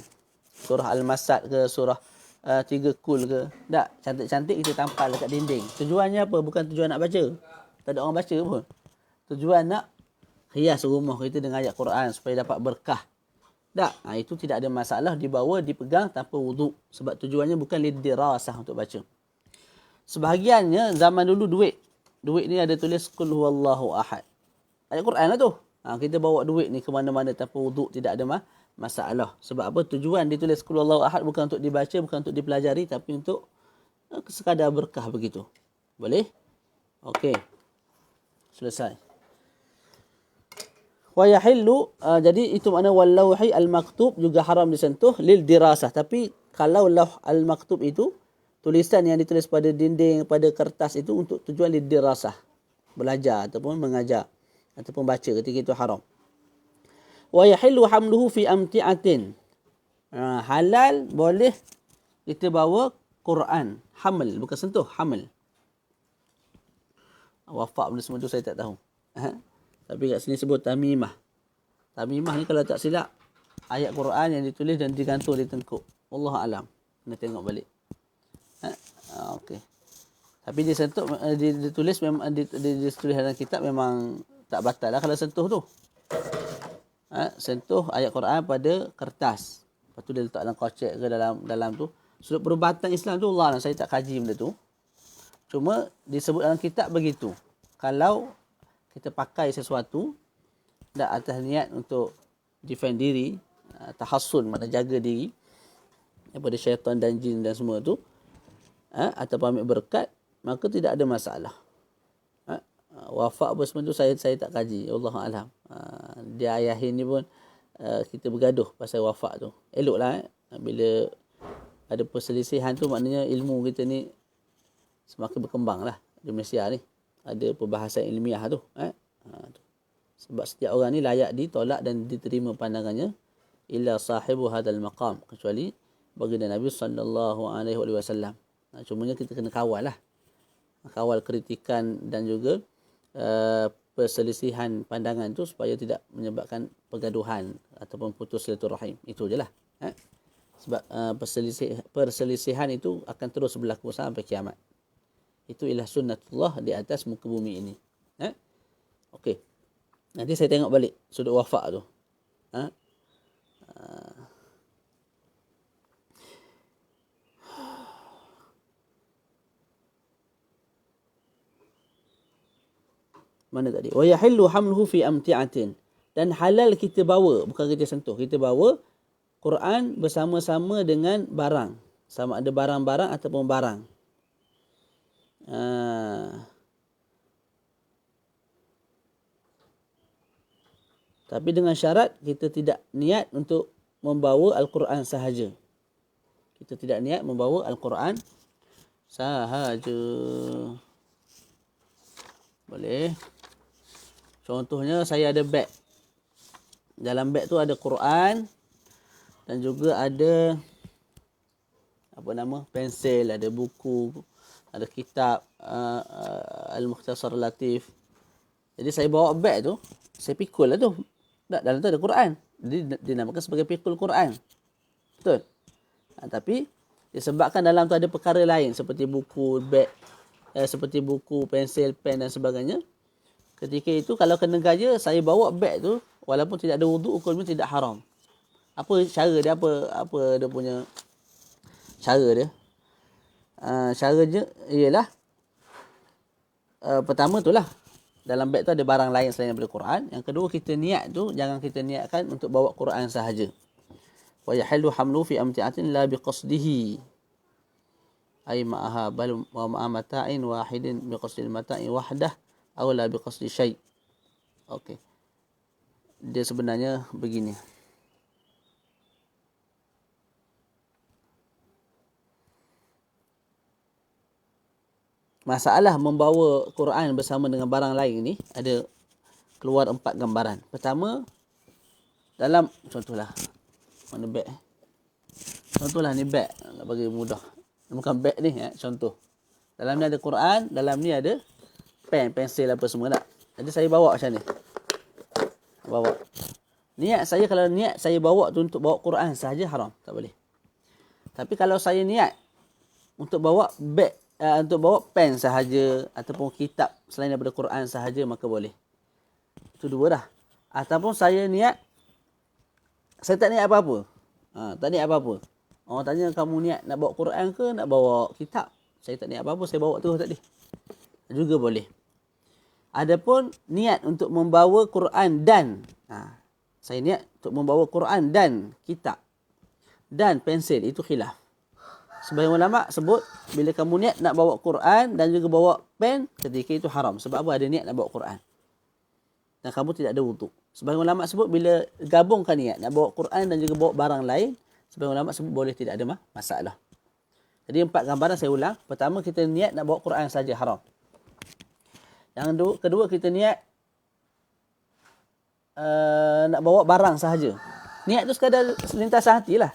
[SPEAKER 1] surah Al-Masad ke, surah 3 Kul ke, tak, cantik-cantik kita tampal dekat dinding. Tujuannya apa? Bukan tujuan nak baca. Tak ada orang baca pun. Tujuan nak hias rumah kita dengan ayat Quran supaya dapat berkah. Tak, itu tidak ada masalah, dibawa, dipegang tanpa wuduk. Sebab tujuannya bukan lidirasah, untuk baca. Sebahagiannya zaman dulu duit. Duit ni ada tulis qul huwallahu ahad. Ayat Quran lah tu. Kita bawa duit ni ke mana-mana tanpa wuduk, tidak ada masalah. Sebab apa? Tujuan ditulis qul huwallahu ahad bukan untuk dibaca, bukan untuk dipelajari, tapi untuk sekadar berkah begitu. Boleh? Okey. Selesai. Wa yahillu, jadi itu makna wallauhi al-maktub juga haram disentuh lil dirasah. Tapi kalau lauh al-maktub itu tulisan yang ditulis pada dinding, pada kertas itu untuk tujuan lil dirasah, belajar ataupun mengajar ataupun baca, ketika itu haram. Wa yahillu hamluhu fi amti'atin. Halal boleh kita bawa Quran, hamil, bukan sentuh, hamil. Wafak benda semua tu saya tak tahu. Tapi kat sini sebut tamimah. Tamimah ni kalau tak silap, ayat Quran yang ditulis dan digantung di tengkuk. Wallahu alam. Kena tengok balik. Okey. Tapi dia sentuh, ditulis memang ditulis dalam kitab memang tak batal lah kalau sentuh tu. Sentuh ayat Quran pada kertas. Lepas tu dia letak dalam kocek ke dalam tu. Sudut perubatan Islam tu Allah, saya tak kaji benda tu. Cuma disebut dalam kitab begitu. Kalau kita pakai sesuatu tak atas niat untuk defend diri, tahassun, makna jaga diri daripada syaitan dan jin dan semua tu, atau ambil berkat, maka tidak ada masalah. Wafak apa semua tu saya tak kaji, Allah alam. Dia ayah ini pun kita bergaduh pasal wafak tu. Eloklah bila ada perselisihan tu, maknanya ilmu kita ni semakin berkembang lah di Malaysia ni. Ada perbahasan ilmiah tu. Sebab setiap orang ni layak ditolak dan diterima pandangannya illa sahibu hadal maqam, kecuali baginda Nabi SAW. Cumanya kita kena kawal lah. Kawal kritikan dan juga perselisihan pandangan tu supaya tidak menyebabkan pergaduhan ataupun putus silaturahim. Itu je lah. Sebab perselisihan itu akan terus berlaku sampai kiamat. Itu ialah sunnatullah di atas muka bumi ini. Okey. Nanti saya tengok balik sudut wafak tu. Mana tadi? Wa yahillu hamluhu fi amti'atin. Dan halal kita bawa, bukan kita sentuh. Kita bawa Quran bersama-sama dengan barang. Sama ada barang-barang ataupun barang. Tapi dengan syarat kita tidak niat untuk membawa Al-Quran sahaja. Kita tidak niat membawa Al-Quran sahaja. Boleh. Contohnya saya ada beg. Dalam beg tu ada Quran dan juga ada pensil, ada buku, ada kitab Al-Mukhtasar Latif. Jadi saya bawa beg tu, saya pikul lah tu. Dalam tu ada Quran. Jadi dinamakan sebagai pikul Quran. Betul? Tapi disebabkan dalam tu ada perkara lain seperti buku, beg, seperti buku, pensil, pen dan sebagainya. Ketika itu kalau kena gaya, saya bawa beg tu walaupun tidak ada wuduk, hukumnya tidak haram. Apa cara dia? Apa dia punya cara dia? Caranya ialah pertama tu lah, dalam beg tu ada barang lain selain daripada Quran. Yang kedua, kita niat tu jangan kita niatkan untuk bawa Quran sahaja. Wa yahillu hamlu fi amti'atin la biqasdihi ay ma'aha bal wa ma'a mata'in wahidin biqasdil mata'i wahdah aw la biqasdi syai'. Okey. Dia sebenarnya begini. Masalah membawa Quran bersama dengan barang lain ni ada keluar 4 gambaran. Pertama, dalam contohlah mana beg. Contohlah ni beg, nak bagi mudah. Bukan beg ni contoh. Dalam ni ada Quran, dalam ni ada pen, pensil apa semua tak. Jadi saya bawa macam ni. Bawa. Niat saya, kalau niat saya bawa tu untuk bawa Quran sahaja haram, tak boleh. Tapi kalau saya niat untuk bawa beg, untuk bawa pen sahaja ataupun kitab selain daripada Quran sahaja, maka boleh. Itu dua dah. Ataupun saya niat, saya tak niat apa-apa. Tak niat apa-apa. Orang tanya, kamu niat nak bawa Quran ke nak bawa kitab? Saya tak niat apa-apa, saya bawa terus tadi. Juga boleh. Adapun niat untuk membawa Quran dan saya niat untuk membawa Quran dan kitab dan pensil, itu khilaf. Sebagian ulama sebut bila kamu niat nak bawa Quran dan juga bawa pen, ketika itu haram. Sebab apa? Ada niat nak bawa Quran dan kamu tidak ada wuduk. Sebagian ulama sebut bila gabungkan niat nak bawa Quran dan juga bawa barang lain, sebagian ulama sebut boleh, tidak ada masalah. Jadi 4 gambaran saya ulang. Pertama, kita niat nak bawa Quran saja, haram. Yang kedua, kita niat nak bawa barang sahaja. Niat tu sekadar selintasan hati lah.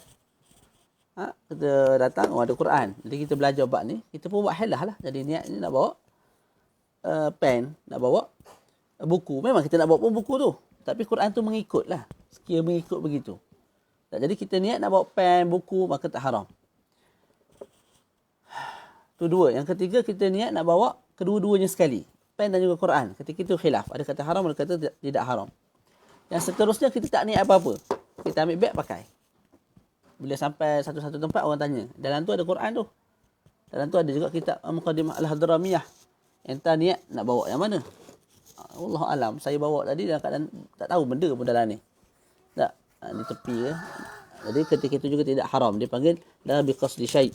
[SPEAKER 1] Kita datang, ada Quran. Jadi kita belajar bab ni, kita pun buat halah lah. Jadi niat ni nak bawa pen, nak bawa buku. Memang kita nak bawa pun buku tu. Tapi Quran tu mengikut lah. Sekiranya mengikut begitu. Jadi kita niat nak bawa pen, buku, maka tak haram. Itu dua. Yang ketiga, kita niat nak bawa kedua-duanya sekali. Pen dan juga Quran. Ketika itu khilaf. Ada kata haram, ada kata tidak haram. Yang seterusnya, kita tak niat apa-apa. Kita ambil beg, pakai. Bila sampai satu-satu tempat, orang tanya, dalam tu ada Quran tu. Dalam tu ada juga kitab Muqaddimah Al-Hadramiyah. Entah niat nak bawa yang mana. Allah alam, saya bawa tadi dalam keadaan tak tahu benda pun dalam ni. Tak, di tepi ke. Jadi ketika itu juga tidak haram. Dia panggil la biqasdi syai'.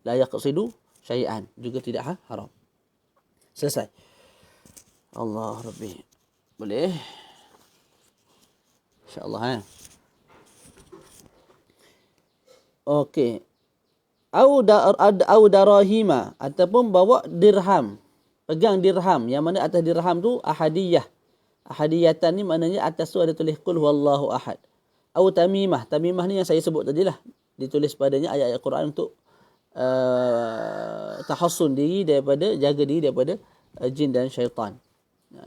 [SPEAKER 1] La yaqsidu syai'an. Juga tidak haram. Selesai. Allah Rabbi. Boleh? InsyaAllah. Okey. Au darahima, ataupun bawa dirham. Pegang dirham. Yang mana atas dirham tu ahadiyah. Ahadiyatan ni maknanya atas tu ada tulis qul huwallahu ahad. Au tamimah. Tamimah ni yang saya sebut tadi lah. Ditulis padanya ayat-ayat Quran untuk tahassun diri daripada, jaga diri daripada jin dan syaitan.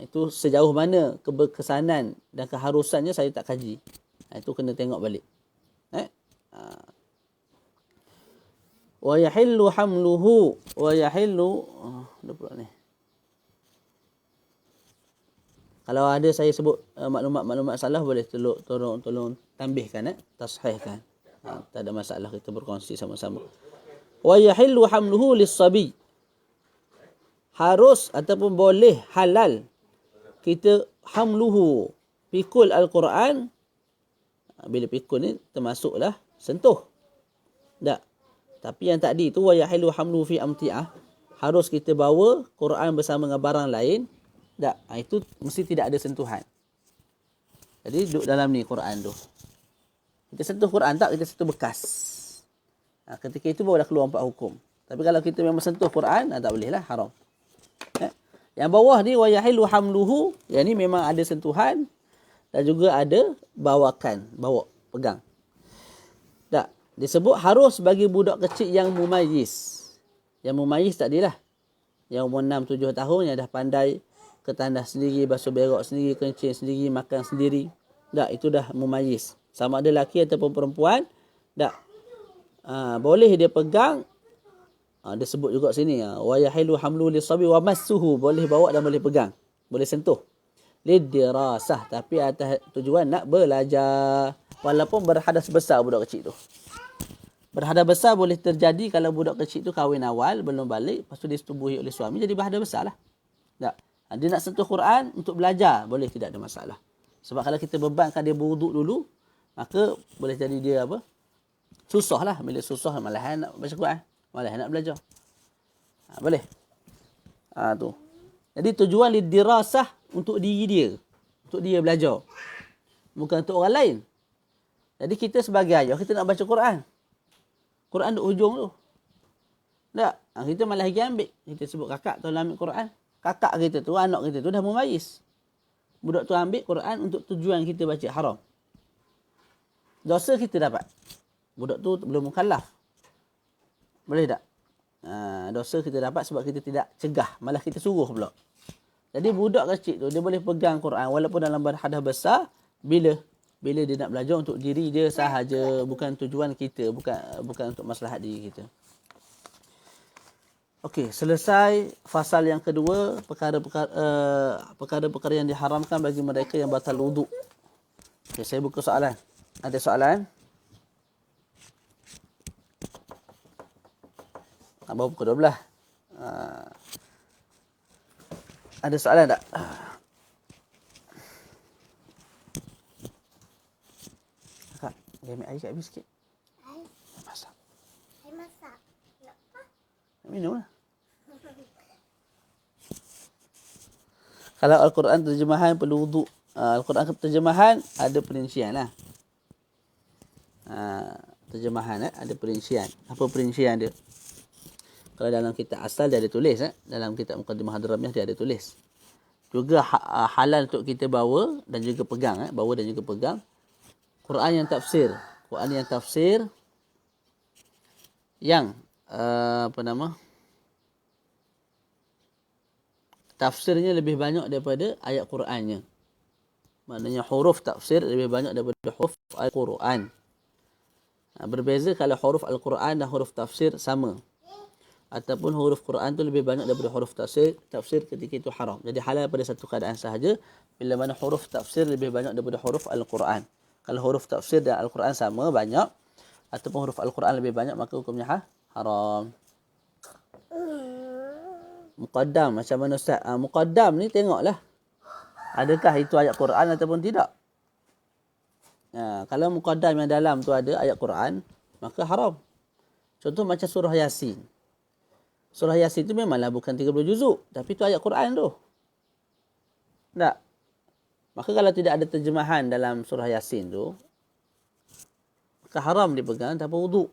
[SPEAKER 1] Itu sejauh mana keberkesanan dan keharusannya saya tak kaji. Itu kena tengok balik. Wa yahillu hamluhu wa yahillu dah pula ni. Kalau ada saya sebut maklumat-maklumat salah, boleh tolong tambihkan, tashihkan. Tak ada masalah, kita berkongsi sama-sama. Wa yahillu hamluhu lis-sabi. Harus ataupun boleh halal kita hamluhu, pikul Al-Quran. Bila pikul ni termasuklah sentuh. Tak. Tapi yang tadi tu wa yahillu hamluhu fi amti'ah, harus kita bawa Quran bersama dengan barang lain. Tak. Itu mesti tidak ada sentuhan. Jadi duduk dalam ni Quran tu. Kita sentuh Quran tak, kita sentuh bekas. Ketika itu baru dah keluar 4 hukum. Tapi kalau kita memang sentuh Quran, tak boleh lah, haram. Yang bawah ni wa yahillu hamluhu, yang ni memang ada sentuhan dan juga ada bawakan, bawa, pegang. Tak. Disebut harus bagi budak kecil yang mumayyiz. Yang mumayyiz tadilah. Yang umur 6-7 tahun yang dah pandai ke tandas sendiri, basuh berak sendiri, kencing sendiri, makan sendiri. Tak, itu dah mumayyiz. Sama ada lelaki ataupun perempuan, tak. Boleh dia pegang. Dia sebut juga sini, wa yahilu hamlu lis-sabi wa massuhu, boleh bawa dan boleh pegang, boleh sentuh. Lidirasah, tapi atas tujuan nak belajar. Walaupun berhadas besar budak kecil tu. Berhadas besar boleh terjadi kalau budak kecil tu kahwin awal, belum balik, lepas tu disetubuhi oleh suami, jadi berhadas besar lah. Tak. Dia nak sentuh Quran untuk belajar, boleh, tidak ada masalah. Sebab kalau kita bebankan dia berwuduk dulu, maka boleh jadi dia apa? Susah lah. Bila susah, malahan nak baca Quran, malahan nak belajar. Boleh. Tu. Jadi tujuan lidirasah untuk diri dia. Untuk dia belajar. Bukan untuk orang lain. Jadi kita sebagai ayah, kita nak baca Quran. Quran duduk hujung tu. Tak. Kita malah pergi ambil. Kita sebut kakak tolong ambil Quran. Kakak kita tu, anak kita tu dah mumayyiz. Budak tu ambil Quran untuk tujuan kita baca, haram. Dosa kita dapat. Budak tu belum mukallaf. Boleh tak? Dosa kita dapat sebab kita tidak cegah. Malah kita suruh pula. Jadi budak kecil tu, dia boleh pegang Quran walaupun dalam berhadas besar. Bila dia nak belajar untuk diri dia sahaja. Bukan tujuan kita. Bukan untuk maslahat diri kita. Okey, selesai fasal yang kedua. Perkara-perkara yang diharamkan bagi mereka yang batal wuduk. Okay, saya buka soalan. Ada soalan? Baru pukul 12. Ada soalan tak? Kakak, dia ambil air kat habis sikit. Air? Masak. Air masak? Nak apa? Nak minum lah. Kalau Al-Quran terjemahan perlu wuduk. Al-Quran terjemahan ada perincian lah. Terjemahan ada perincian. Apa perincian dia? Kalau dalam kitab asal dia ada tulis. Dalam kitab Muqaddimah Hadramiyah dia ada tulis. Juga halal untuk kita bawa dan juga pegang. Bawa dan juga pegang. Quran yang tafsir. Quran yang tafsir. Yang tafsirnya lebih banyak daripada ayat Qurannya. Maknanya huruf tafsir lebih banyak daripada huruf Al-Quran. Berbeza kalau huruf Al-Quran dan huruf tafsir sama. Ataupun huruf Quran tu lebih banyak daripada huruf tafsir ketika itu haram. Jadi halal pada satu keadaan sahaja bila mana huruf tafsir lebih banyak daripada huruf Al-Quran. Kalau huruf tafsir dan Al-Quran sama banyak ataupun huruf Al-Quran lebih banyak, maka hukumnya haram. Muqaddam macam mana Ustaz? Muqaddam ni tengoklah. Adakah itu ayat Quran ataupun tidak? Kalau muqaddam yang dalam tu ada ayat Quran, maka haram. Contoh macam surah Yasin. Surah Yasin tu memanglah bukan 30 juzuk, tapi tu ayat Quran tu. Tak? Maka kalau tidak ada terjemahan dalam surah Yasin tu, maka haram dipegang tanpa wuduk.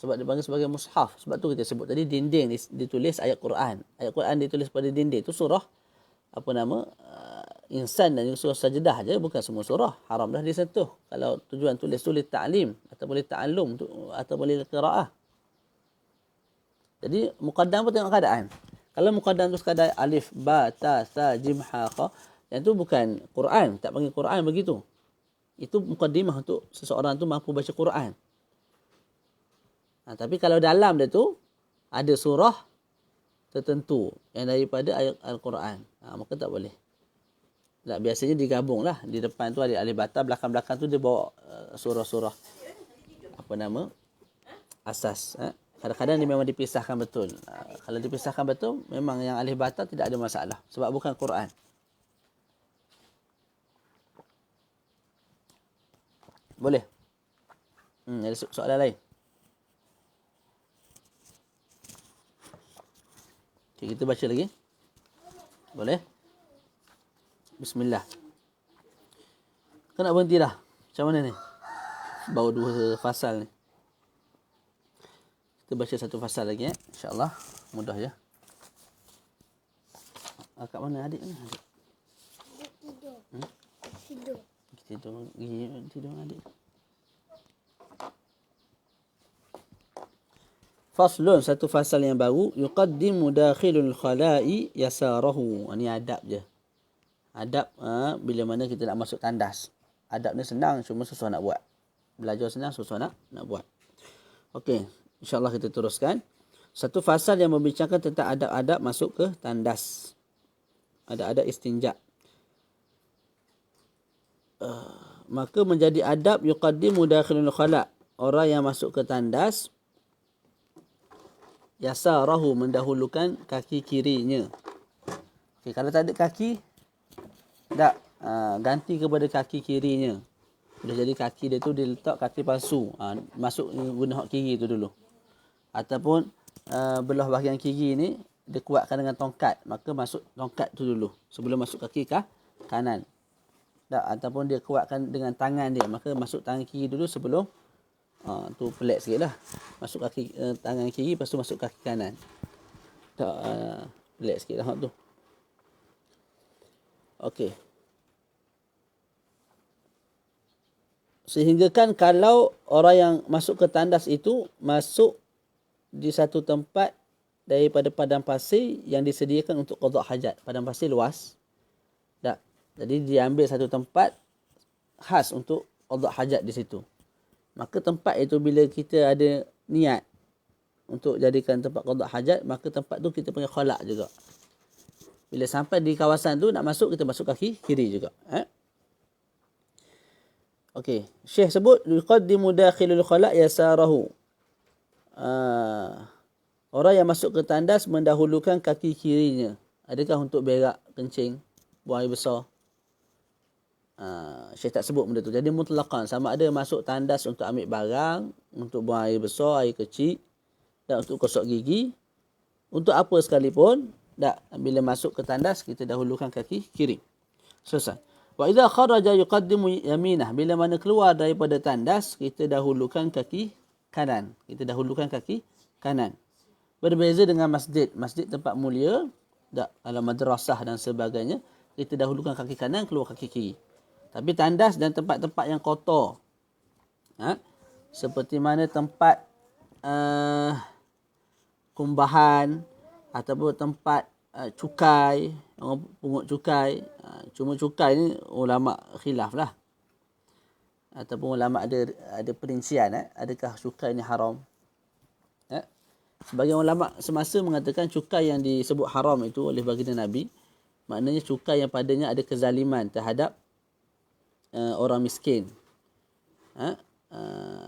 [SPEAKER 1] Sebab dipanggil sebagai mushaf. Sebab tu kita sebut tadi dinding ditulis ayat Quran. Ayat Quran ditulis pada dinding. Itu surah Insan dan surah Sajdah je, bukan semua surah. Haram dah disentuh. Kalau tujuan tulis ta'lim atau boleh ta'allum atau boleh qiraah. Jadi muqaddam pun tengok keadaan. Kalau muqaddam tu sekadar alif, ba, ta, sa, jim, ha, kha, yang tu bukan Quran. Tak panggil Quran begitu. Itu muqaddimah untuk seseorang tu mampu baca Quran. Tapi kalau dalam dia tu ada surah tertentu yang daripada ayat Al-Quran, maka tak boleh. Tak, biasanya digabung lah. Di depan tu ada alif bata, belakang-belakang tu dia bawa surah-surah asas. Kadang-kadang dia memang dipisahkan betul. Kalau dipisahkan betul, memang yang alif bata tidak ada masalah. Sebab bukan Quran. Boleh? Ada soalan lain? Okay, kita baca lagi. Boleh? Bismillah. Kau nak berhenti dah? Macam mana ni? Baru 2 fasal ni. Kita baca 1 fasal lagi InsyaAllah. Mudah je. Kat mana adik ni? Adik? Tidur. Tidur adik. Faslun, 1 fasal yang baru. Yuqaddimu dakhilul khala'i yasarahu. Ini adab je. Adab bila mana kita nak masuk tandas. Adab ni senang, cuma susah nak buat. Belajar senang, susah nak buat. Okey, insyaAllah kita teruskan. 1 fasal yang membicarakan tentang adab-adab masuk ke tandas. Adab-adab istinja. Maka menjadi adab yuqaddimu dakhilul khala'. Orang yang masuk ke tandas, yasarahu, mendahulukan kaki kirinya. Okey, kalau tak ada kaki, tak, ganti kepada kaki kirinya. Boleh jadi kaki dia tu dia letak kaki palsu. Masuk guna hak kiri tu dulu. Ataupun belah bahagian kiri ni dia kuatkan dengan tongkat, maka masuk tongkat tu dulu sebelum masuk kaki kanan. Tak, ataupun dia kuatkan dengan tangan dia, maka masuk tangan kiri dulu sebelum tu pelik sikitlah. Masuk kaki tangan kiri, lepas tu masuk kaki kanan. Tak, pelik sikitlah hak tu. Okey. Sehingga kan kalau orang yang masuk ke tandas itu masuk di satu tempat daripada padang pasir yang disediakan untuk qada hajat. Padang pasir luas. Tak. Jadi dia ambil satu tempat khas untuk qada hajat di situ. Maka tempat itu bila kita ada niat untuk jadikan tempat qada hajat, maka tempat tu kita panggil khala' juga. Bila sampai di kawasan tu nak masuk, kita masuk kaki kiri juga. Okey, Syekh sebut yuqaddimu dakhilul khala' yasarahu. Orang yang masuk ke tandas mendahulukan kaki kirinya. Adakah untuk berak, kencing, buang air besar? Syekh tak sebut benda tu. Jadi mutlaqan, sama ada masuk tandas untuk ambil barang, untuk buang air besar, air kecil, dan untuk gosok gigi, untuk apa sekalipun, tak, bila masuk ke tandas kita dahulukan kaki kiri. Selesai. Wa idza kharaja yuqaddimu yaminah. Bila mana keluar daripada tandas, kita dahulukan kaki kanan. Kita dahulukan kaki kanan. Berbeza dengan masjid. Masjid tempat mulia, tak, kalau madrasah dan sebagainya, kita dahulukan kaki kanan, keluar kaki kiri. Tapi tandas dan tempat-tempat yang kotor, seperti mana tempat kumbahan ataupun tempat cukai, orang pungut cukai. Cuma cukai ni ulama khilaf lah. Ataupun ulama ada perincian, adakah cukai ni haram? Sebagian ulama semasa mengatakan cukai yang disebut haram itu oleh baginda Nabi, maknanya cukai yang padanya ada kezaliman terhadap orang miskin.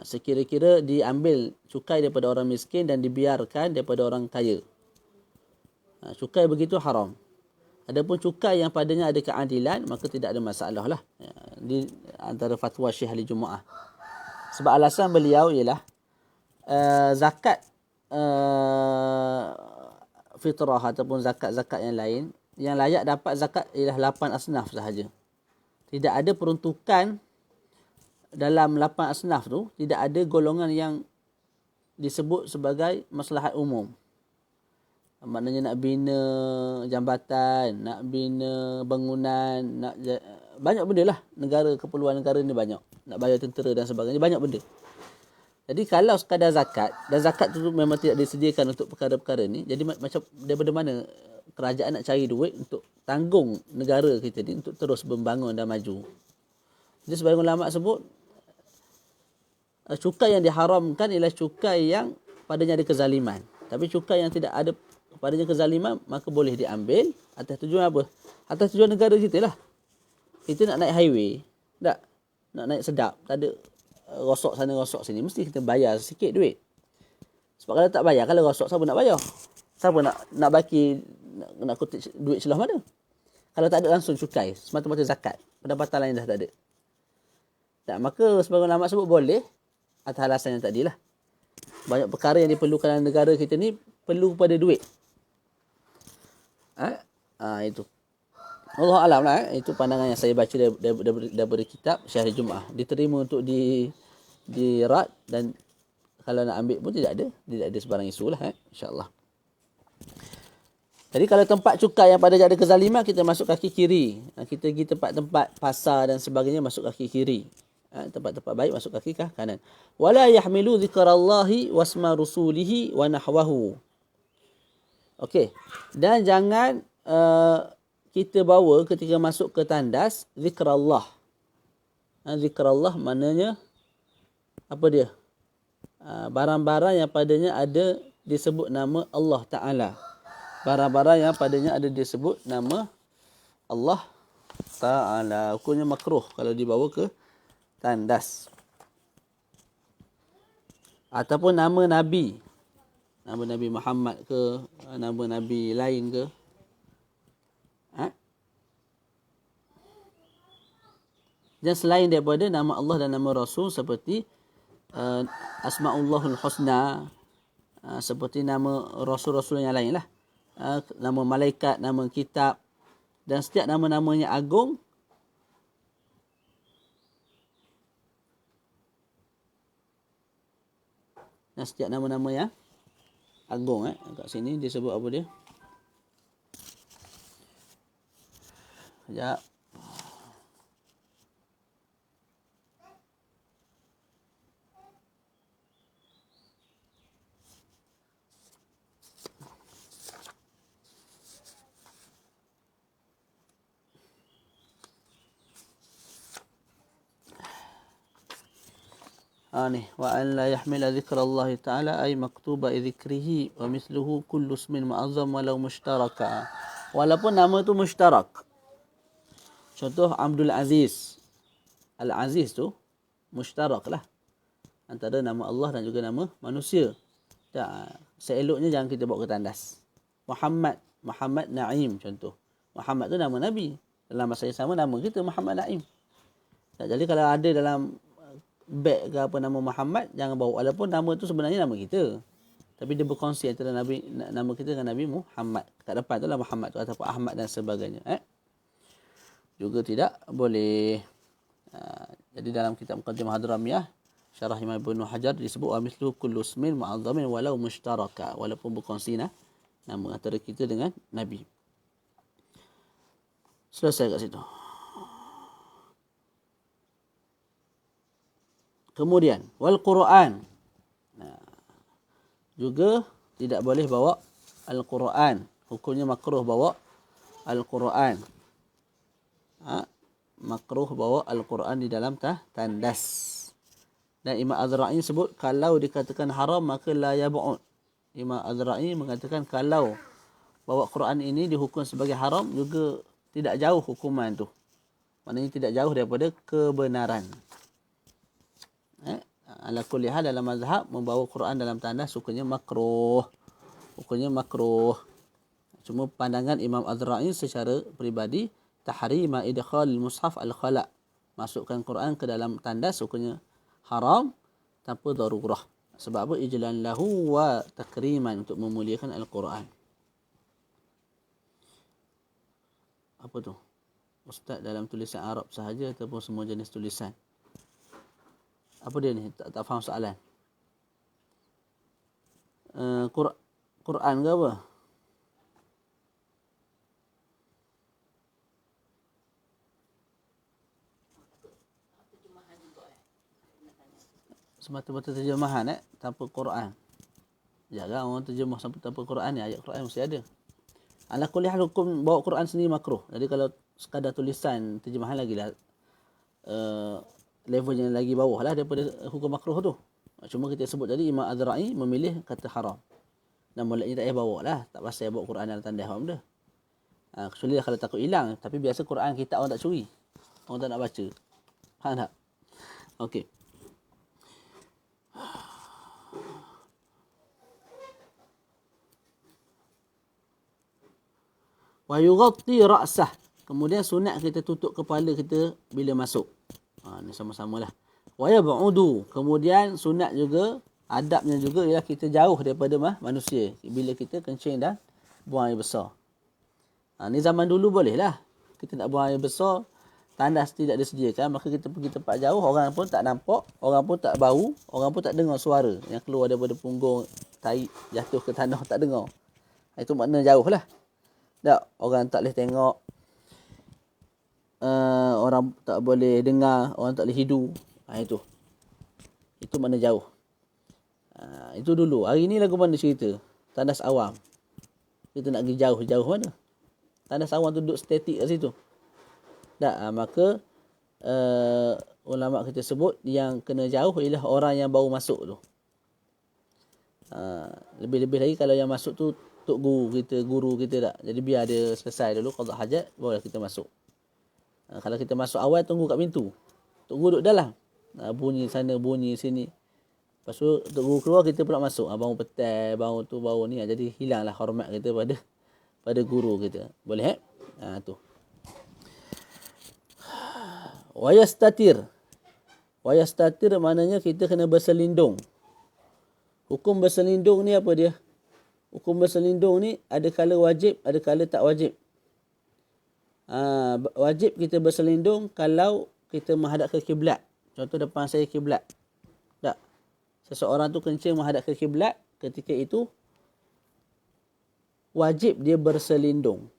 [SPEAKER 1] Sekira-kira diambil cukai daripada orang miskin dan dibiarkan daripada orang kaya. Cukai begitu haram. Adapun cukai yang padanya ada keadilan, maka tidak ada masalah lah. Di antara fatwa Syekh Ahli Jumaah. Sebab alasan beliau ialah zakat fitrah ataupun zakat-zakat yang lain, yang layak dapat zakat ialah 8 asnaf sahaja. Tidak ada peruntukan dalam 8 asnaf tu, tidak ada golongan yang disebut sebagai maslahat umum. Maknanya nak bina jambatan, nak bina bangunan, banyak benda lah. Negara, keperluan negara ni banyak. Nak bayar tentera dan sebagainya, banyak benda. Jadi kalau sekadar zakat, dan zakat tu memang tidak disediakan untuk perkara-perkara ni, jadi macam daripada mana kerajaan nak cari duit untuk tanggung negara kita ni untuk terus membangun dan maju. Jadi sebagian ulama sebut cukai yang diharamkan ialah cukai yang padanya ada kezaliman. Tapi cukai yang tidak ada padanya kezaliman maka boleh diambil atas tujuan apa? Atas tujuan negara kita lah. Kita nak naik highway, tak? Nak naik sedap, tak ada rosok sana rosok sini, mesti kita bayar sikit duit. Sebab kalau tak bayar, kalau rosok siapa nak bayar? Siapa nak baki, nak kutip duit celah mana? Kalau tak ada langsung cukai, semata-mata zakat, pendapatan lain dah tak ada. Tak, maka sebagian ulama sebut boleh atas alasan yang tadilah. Banyak perkara yang diperlukan dalam negara kita ni perlu kepada duit. Itu. Allah alam lah. Itu pandangan yang saya baca daripada kitab Syarih Jumaah. Diterima untuk dirad dan kalau nak ambil pun tidak ada sebarang isu lah. InsyaAllah. Jadi kalau tempat cukai yang pada ada kezaliman, kita masuk kaki kiri. Kita pergi tempat-tempat pasar dan sebagainya, masuk kaki kiri. Tempat-tempat baik masuk kaki kanan. Wala yahmilu zikrallahi wasma rusulihi wa nahwahu. Okey. Dan jangan kita bawa ketika masuk ke tandas zikrallah. Zikrallah maknanya apa dia? Barang-barang yang padanya ada disebut nama Allah Ta'ala. Barang-barang yang padanya ada disebut nama Allah Ta'ala. Hukumnya makruh kalau dibawa ke tandas. Ataupun nama Nabi. Nama Nabi Muhammad ke, nama Nabi lain ke. Dan selain daripada nama Allah dan nama Rasul seperti Asma'ullahul Husna, seperti nama Rasul-Rasul yang lain lah. Nama malaikat, nama kitab dan setiap nama-namanya agung dan setiap nama-nama yang agung kat sini disebut apa dia? Sekejap. Wa an la yahmila zikrallah ta'ala ay maktuba dzikrihi wa mithluhu kullu ismin mu'azzam walau mushtaraka. Walaupun nama tu mushtarak. Contoh Abdul Aziz. Al-Aziz tu mushtarak lah antara nama Allah dan juga nama manusia. Tak, seeloknya jangan kita bawa ke tandas. Muhammad Naim contoh. Muhammad tu nama Nabi. Dalam masa yang sama nama kita Muhammad Naim. Tak, jadi kalau ada dalam beg ke apa nama Muhammad, jangan bawa. Walaupun nama tu sebenarnya nama kita, tapi dia berkongsi antara nama kita dengan Nabi Muhammad. Kat depan tu lah Muhammad tu ataupun Ahmad dan sebagainya. Juga tidak boleh. Jadi dalam kitab Muqaddimah Hadramiyah Syarah Imam Ibnu Hajar disebut wa mithlu kullu ismin mu'azzamin walau mushtaraka, walaupun berkongsi nama antara kita dengan Nabi. Selesai kat situ. Kemudian wal Quran. Juga tidak boleh bawa Al-Quran. Hukumnya makruh bawa Al-Quran. Makruh bawa Al-Quran di dalam tandas. Dan Imam Azra'i sebut kalau dikatakan haram maka la yab'ud. Imam Azra'i mengatakan kalau bawa Quran ini dihukum sebagai haram juga tidak jauh hukuman tu. Maknanya tidak jauh daripada kebenaran. Ala kulli hal dalam mazhab membawa Quran dalam tandas hukumnya makruh. Hukumnya makruh. Cuma pandangan Imam Azra'i secara peribadi tahrima idkhalil mushaf al-khala'. Masukkan Quran ke dalam tandas hukumnya haram tanpa darurah. Sebab apa? Ijlan lahu wa takriman, untuk memuliakan Al-Quran. Apa tu? Ustaz dalam tulisan Arab sahaja ataupun semua jenis tulisan? Apa dia ni? Tak faham soalan. Quran ke apa? semata-mata terjemahan tanpa Quran. Jarang orang terjemah tanpa Quran ni, ayat Quran mesti ada. Ala kulli hal hukum bawa Quran sendiri makruh. Jadi kalau sekadar tulisan terjemahan lagi lah levelnya lagi bawah lah daripada hukum makruh tu. Cuma kita sebut tadi Imam Azra'i memilih kata haram. Dan mulanya tak payah bawa lah. Tak pasal bawa Quran dalam tanda haram dah. Kecuali kalau takut hilang. Tapi biasa Quran kita orang tak curi. Orang tak nak baca. Faham tak? Okey. Wa yughatti ra'sah. Kemudian sunat kita tutup kepala kita bila masuk. Ni sama-samalah. Wa yab'udu. Kemudian sunat juga, adabnya juga ialah kita jauh daripada manusia bila kita kencing dan buang air besar. Ni zaman dulu boleh lah. Kita nak buang air besar, tandas tidak disediakan, maka kita pergi tempat jauh, orang pun tak nampak, orang pun tak bau, orang pun tak dengar suara yang keluar daripada punggung, tahi jatuh ke tanah tak dengar. Itu makna jauh lah. Tak, orang tak boleh tengok, orang tak boleh dengar, orang tak boleh hidu. Itu makna jauh. Itu dulu. Hari ni lagu mana cerita? Tandas awam. Kita nak pergi jauh-jauh mana? Tandas awam tu duduk statik kat situ. Tak, maka ulama kita sebut yang kena jauh ialah orang yang baru masuk tu. Lebih-lebih lagi kalau yang masuk tu tok guru kita tak. Jadi biar dia selesai dulu qada hajat, barulah kita masuk. Kalau kita masuk awal, tunggu kat pintu. Tok guru duduk dalam. Bunyi sana, bunyi sini. Lepas tu tok guru keluar, kita pula masuk. Bangun petai, bangun tu, bangun ni. Jadi hilanglah hormat kita pada guru kita. Boleh tu. Wayastatir. Wayastatir maknanya kita kena berselindung. Hukum berselindung ni apa dia? Hukum berselindung ni ada kala wajib, ada kala tak wajib. Wajib kita berselindung kalau kita menghadap ke kiblat. Contoh depan saya kiblat. Tak. Seseorang tu kencing menghadap ke kiblat, ketika itu wajib dia berselindung.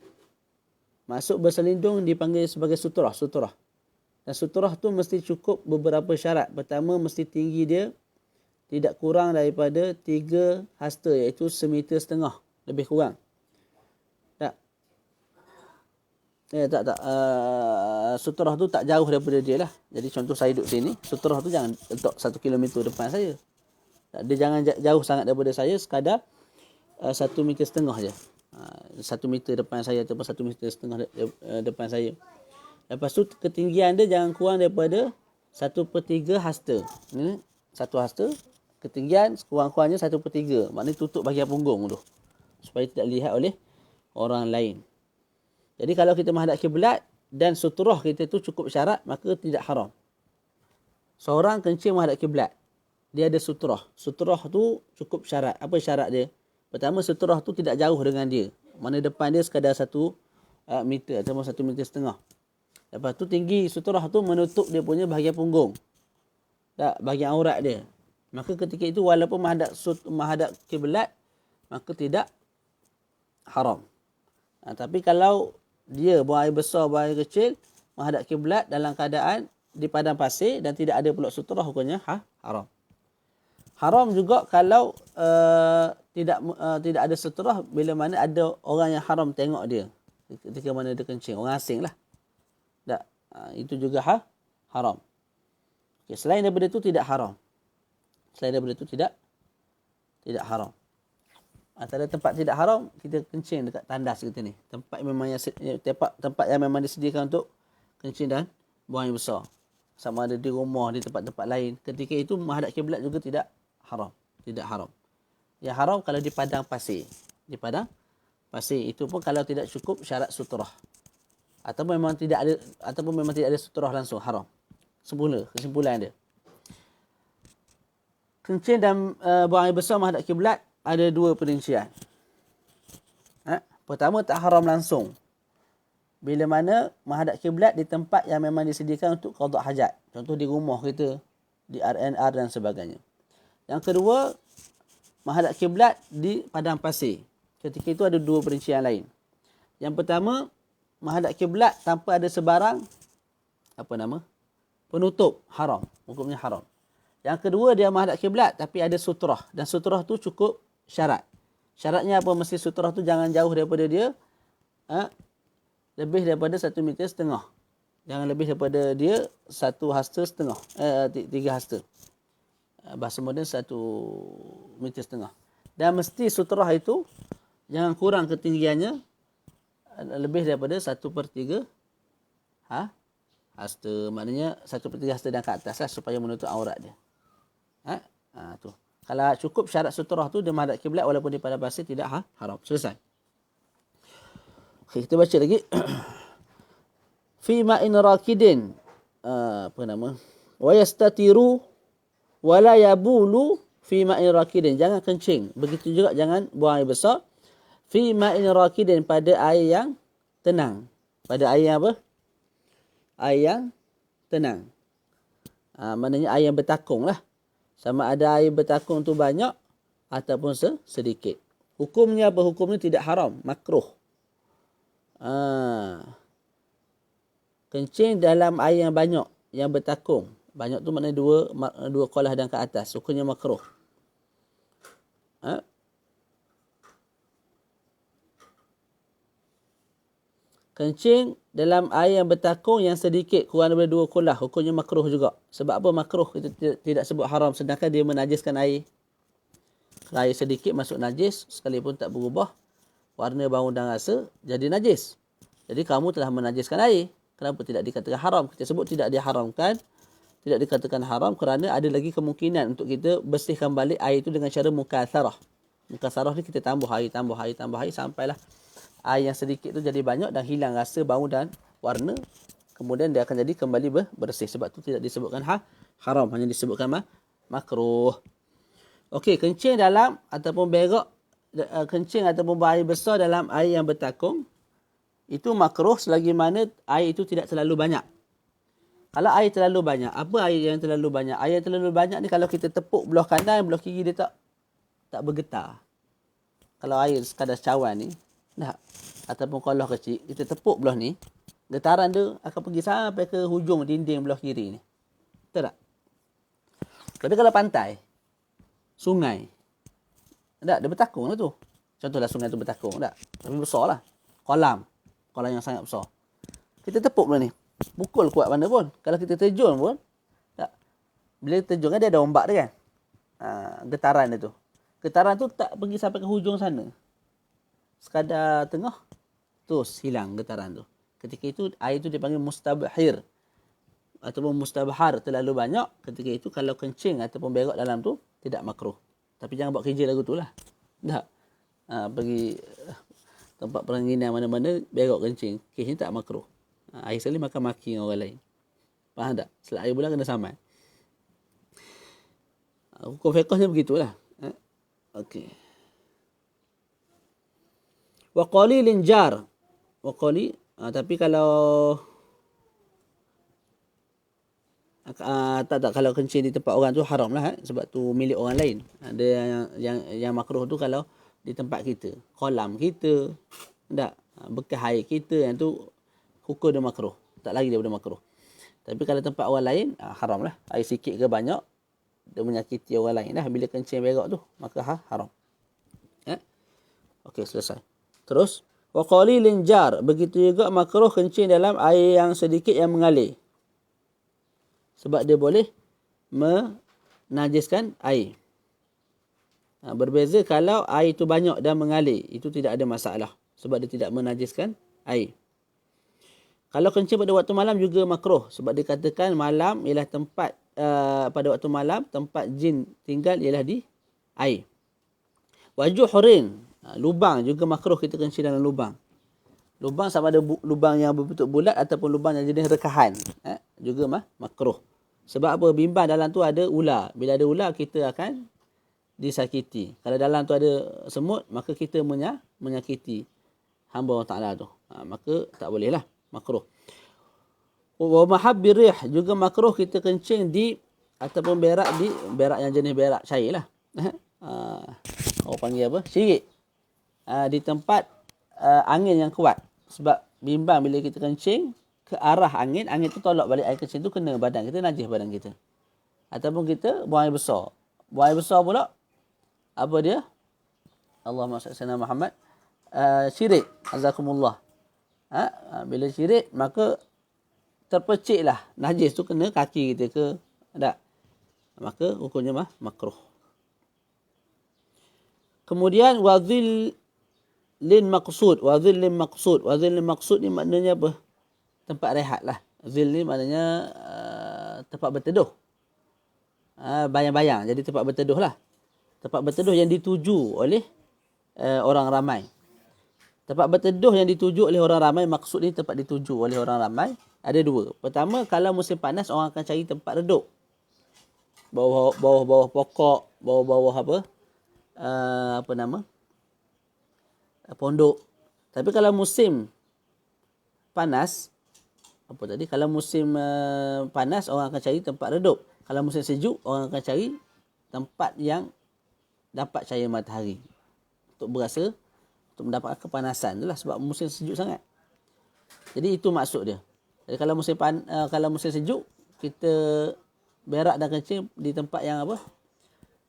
[SPEAKER 1] Maksud berselindung dipanggil sebagai suturah. Dan suturah tu mesti cukup beberapa syarat. Pertama, mesti tinggi dia tidak kurang daripada 3 hasta, iaitu 1.5 meter, lebih kurang. Tak. Tak. Suturah tu tak jauh daripada dia lah. Jadi contoh saya duduk sini, suturah tu jangan letak 1 kilometer depan saya. Tak, dia jangan jauh sangat daripada saya, sekadar 1.5 meter je. 1 meter depan saya ataupun 1.5 meter depan saya. Lepas tu ketinggian dia jangan kurang daripada 1/3 hasta. Ini 1 hasta. Ketinggian sekurang-kurangnya 1/3. Maknanya tutup bahagian punggung tu. Supaya tidak dilihat oleh orang lain. Jadi kalau kita menghadap kiblat dan suturah kita tu cukup syarat, maka tidak haram. Seorang kencing menghadap kiblat, dia ada suturah. Suturah tu cukup syarat. Apa syarat dia? Pertama, suturah tu tidak jauh dengan dia. Mana depan dia sekadar 1 meter atau 1.5 meter. Lepas tu tinggi suturah tu menutup dia punya bahagian punggung. Tak, bahagian aurat dia. Maka ketika itu walaupun menghadap kiblat, maka tidak haram. Tapi kalau dia buang air besar, buang air kecil, menghadap kiblat dalam keadaan di padang pasir dan tidak ada pula suturah, hukumnya haram. Haram juga kalau tidak ada suturah bila mana ada orang yang haram tengok dia ketika mana dia kencing, orang asing lah. Tak, itu juga haram. Okay, selain daripada itu tidak haram. Selain daripada itu tidak haram. Antara tempat tidak haram, kita kencing dekat tandas kita ni. Tempat yang memang disediakan untuk kencing dan buang air besar. Sama ada di rumah, di tempat-tempat lain. Ketika itu menghadap kiblat juga tidak haram. Tidak haram. Yang haram kalau di padang pasir. Di padang pasir itu pun kalau tidak cukup syarat suturah. Ataupun memang tidak ada suturah langsung, haram. Kesimpulan dia. Kencing dan buang air besar menghadap kiblat ada 2 perincian. Pertama, tak haram langsung. Bila mana menghadap kiblat di tempat yang memang disediakan untuk qada hajat. Contoh di rumah kita, di RNR dan sebagainya. Yang kedua, menghadap kiblat di padang pasir. Ketika itu ada 2 perincian lain. Yang pertama, menghadap kiblat tanpa ada sebarang penutup, haram. Hukumnya haram. Yang kedua, dia menghadap kiblat tapi ada sutrah. Dan sutrah tu cukup syarat. Syaratnya apa? Mesti sutrah tu jangan jauh daripada dia lebih daripada 1,5 meter. Jangan lebih daripada dia 1,5 hasta, 3 hasta. Bahasa moden 1,5 meter. Dan mesti sutrah itu jangan kurang ketinggiannya lebih daripada 1/3 hasta. Maknanya 1/3 hasta dan ke atas lah, supaya menutup aurat dia. Tu. Kalau cukup syarat sutrah tu, dia menghadap kiblat walaupun dia pada pasir tidak haram. Selesai. Okay, kita baca lagi. Fi ma'in rakidin. Wa yastatiru wa la yabulu fi ma'in rakidin. Jangan kencing. Begitu juga jangan buang air besar. Fi ma'in rakidin, pada air yang tenang. Pada air yang apa? Air yang tenang. Maknanya air yang bertakung lah. Sama ada air bertakung tu banyak ataupun sedikit. Hukumnya apa? Hukumnya tidak haram, makruh. Kencing dalam air yang banyak, yang bertakung. Banyak tu maknanya dua kolah dan ke atas. Hukumnya makruh. Kencing dalam air yang bertakung yang sedikit, kurang daripada 2 kolah, hukumnya makruh juga. Sebab apa makruh? Kita tidak sebut haram, sedangkan dia menajiskan air. Kalau air sedikit masuk najis, sekalipun tak berubah warna, bau dan rasa, jadi najis. Jadi kamu telah menajiskan air. Kenapa tidak dikatakan haram? Kita sebut tidak diharamkan, tidak dikatakan haram kerana ada lagi kemungkinan untuk kita bersihkan balik air itu dengan cara mukasarah. Mukasarah ni kita tambah air sampailah air yang sedikit tu jadi banyak dan hilang rasa, bau dan warna. Kemudian dia akan jadi kembali bersih. Sebab tu tidak disebutkan haram, hanya disebutkan makruh. Okey, kencing dalam ataupun berak, kencing ataupun buang air besar dalam air yang bertakung, itu makruh selagi mana air itu tidak terlalu banyak. Kalau air terlalu banyak, apa air yang terlalu banyak? Air yang terlalu banyak ni kalau kita tepuk belah kanan, belah kiri dia tak bergetar. Kalau air sekadar cawan ni, ataupun kolah kecil, kita tepuk belah ni, getaran dia akan pergi sampai ke hujung dinding belah kiri ni. Betul tak? Tapi kalau pantai, sungai, dia bertakung lah tu. Contohlah sungai tu bertakung, tapi besar lah. Kolam yang sangat besar. Kita tepuk belah ni, pukul kuat mana pun. Kalau kita terjun pun, bila terjun kan dia ada ombak dia kan. Getaran dia tu. Getaran tu tak pergi sampai ke hujung sana. Sekadar tengah, terus hilang getaran tu. Ketika itu, air tu dipanggil mustabhir. Ataupun mustabhar, terlalu banyak. Ketika itu, kalau kencing ataupun berak dalam tu, tidak makruh. Tapi jangan buat kerja lagu tu lah. Pergi tempat perangginan mana-mana, berak kencing. Kesnya tak makruh. Air sekali makan maki dengan orang lain. Faham tak? Selak air pula kena saman. Hukum fiqhnya begitulah. Okey. Wa qalilin jar. Wa qali, tapi kalau kalau kencing di tempat orang tu haram lah, sebab tu milik orang lain. Ada yang makruh tu kalau di tempat kita, kolam kita, bekas air kita, yang tu hukum dia makruh. Tak lagi daripada makruh. Tapi kalau tempat orang lain, haram lah. Air sikit ke banyak, dia menyakiti orang lain lah bila kencing berak tu, maka haram. Okey, selesai. Terus, wa qalilin jar, begitu juga makruh kencing dalam air yang sedikit yang mengalir. Sebab dia boleh menajiskan air. Berbeza kalau air itu banyak dan mengalir, itu tidak ada masalah sebab dia tidak menajiskan air. Kalau kencing pada waktu malam juga makruh sebab dikatakan malam ialah tempat pada waktu malam tempat jin tinggal ialah di air. Wajuhrin, lubang juga makruh kita kencing dalam lubang. Lubang sama ada lubang yang berbentuk bulat ataupun lubang yang jenis rekahan, juga makruh. Sebab apa? Bimbang dalam tu ada ular. Bila ada ular kita akan disakiti. Kalau dalam tu ada semut, maka kita menyakiti hamba Allah Ta'ala tu. Maka tak boleh lah. Makruh. Wa mahabbir rih, juga makruh kita kencing di ataupun berak yang jenis berak cair lah. Orang panggil apa? Syirik. Di tempat angin yang kuat. Sebab bimbang bila kita kencing ke arah angin tu tolak balik air kencing tu kena badan kita, najis badan kita. Ataupun kita buang air besar. Buang air besar pula, apa dia? Allahumma salli ala Muhammad. Syirik. Azakumullah. Bila syirik, maka terperciklah. Najis tu kena kaki kita ke. Tak? Maka hukumnya makruh. Kemudian wadhil lin maqsud. Wadhil lin maqsud. Wadhil lin maqsud ni maknanya apa? Tempat rehat lah. Zil ni maknanya tempat berteduh. Bayang-bayang. Jadi tempat berteduh lah. Tempat berteduh yang dituju oleh orang ramai. Tempat berteduh yang dituju oleh orang ramai, maksud ni tempat dituju oleh orang ramai, ada dua. Pertama, kalau musim panas, orang akan cari tempat redup. Bawah-bawah pokok, bawah-bawah pondok. Tapi kalau musim panas, kalau musim panas, orang akan cari tempat redup. Kalau musim sejuk, orang akan cari tempat yang dapat cahaya matahari. Untuk mendapatkan kepanasan. Itulah sebab musim sejuk sangat. Jadi itu maksud dia. Jadi kalau musim sejuk, kita berak dan kencing di tempat yang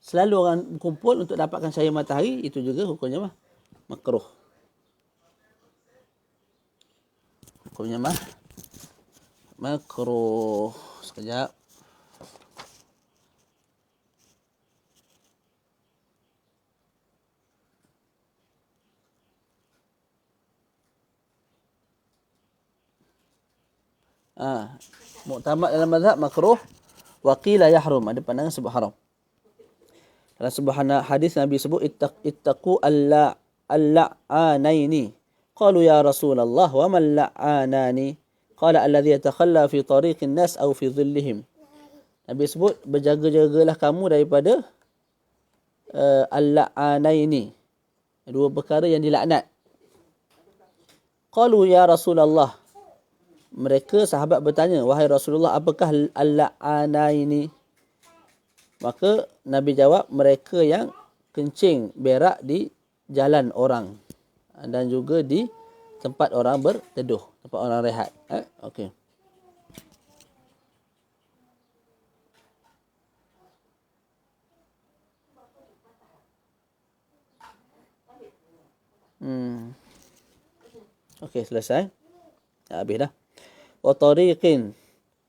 [SPEAKER 1] selalu orang berkumpul untuk dapatkan cahaya matahari, itu juga hukumnya makruh. Hukumnya makruh. Sekejap. Muktamad dalam mazhab makruh, wa qila yahrum, ada pandangan sebab haram. Dalam sebuah hadis Nabi sebut ittaqu al-la'anaini. Qalu ya Rasulullah wa man la'anani? Qala alladhi yatakhalla fi tariqin nas aw fi dhillihim. Nabi sebut berjaga-jagalah kamu daripada al-la'anaini. Dua perkara yang dilaknat. Qalu ya Rasulullah. Mereka sahabat bertanya, wahai Rasulullah, apakah al-la'anaini? Maka Nabi jawab, mereka yang kencing berak di jalan orang dan juga di tempat orang berteduh, tempat orang rehat. Okey. Okey, selesai. Habis dah. Wa tariqin.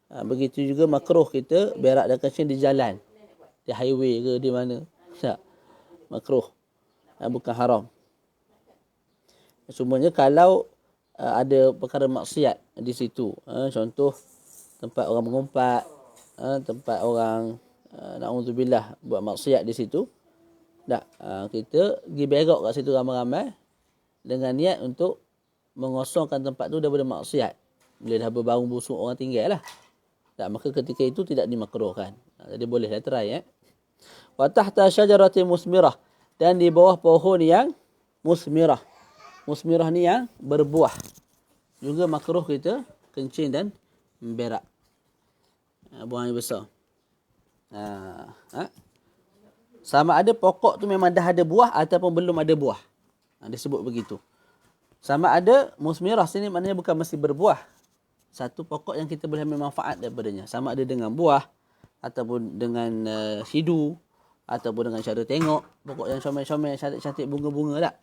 [SPEAKER 1] Begitu juga makruh kita berak dan kencing di jalan. Di highway ke di mana. Tak. Makruh. Bukan haram. Semuanya kalau ada perkara maksiat di situ. Contoh tempat orang mengumpat, tempat orang na'udzubillah buat maksiat di situ. Tak. Kita pergi berak kat situ ramai-ramai dengan niat untuk mengosongkan tempat tu daripada maksiat. Bila dah berbau busuk orang tinggal lah. Tak, maka ketika itu tidak dimakruhkan. Jadi bolehlah try. Wa tahta syajaratin musmirah. Dan di bawah pohon yang musmirah. Musmirah ni yang berbuah. Juga makruh kita kencing dan berak. Buang air besar. Sama ada pokok tu memang dah ada buah ataupun belum ada buah. Disebut begitu. Sama ada musmirah sini maknanya bukan mesti berbuah. Satu pokok yang kita boleh ambil manfaat daripadanya. Sama ada dengan buah, ataupun dengan hidu, ataupun dengan cara tengok. Pokok yang comel-comel, cantik-cantik, bunga-bunga tak.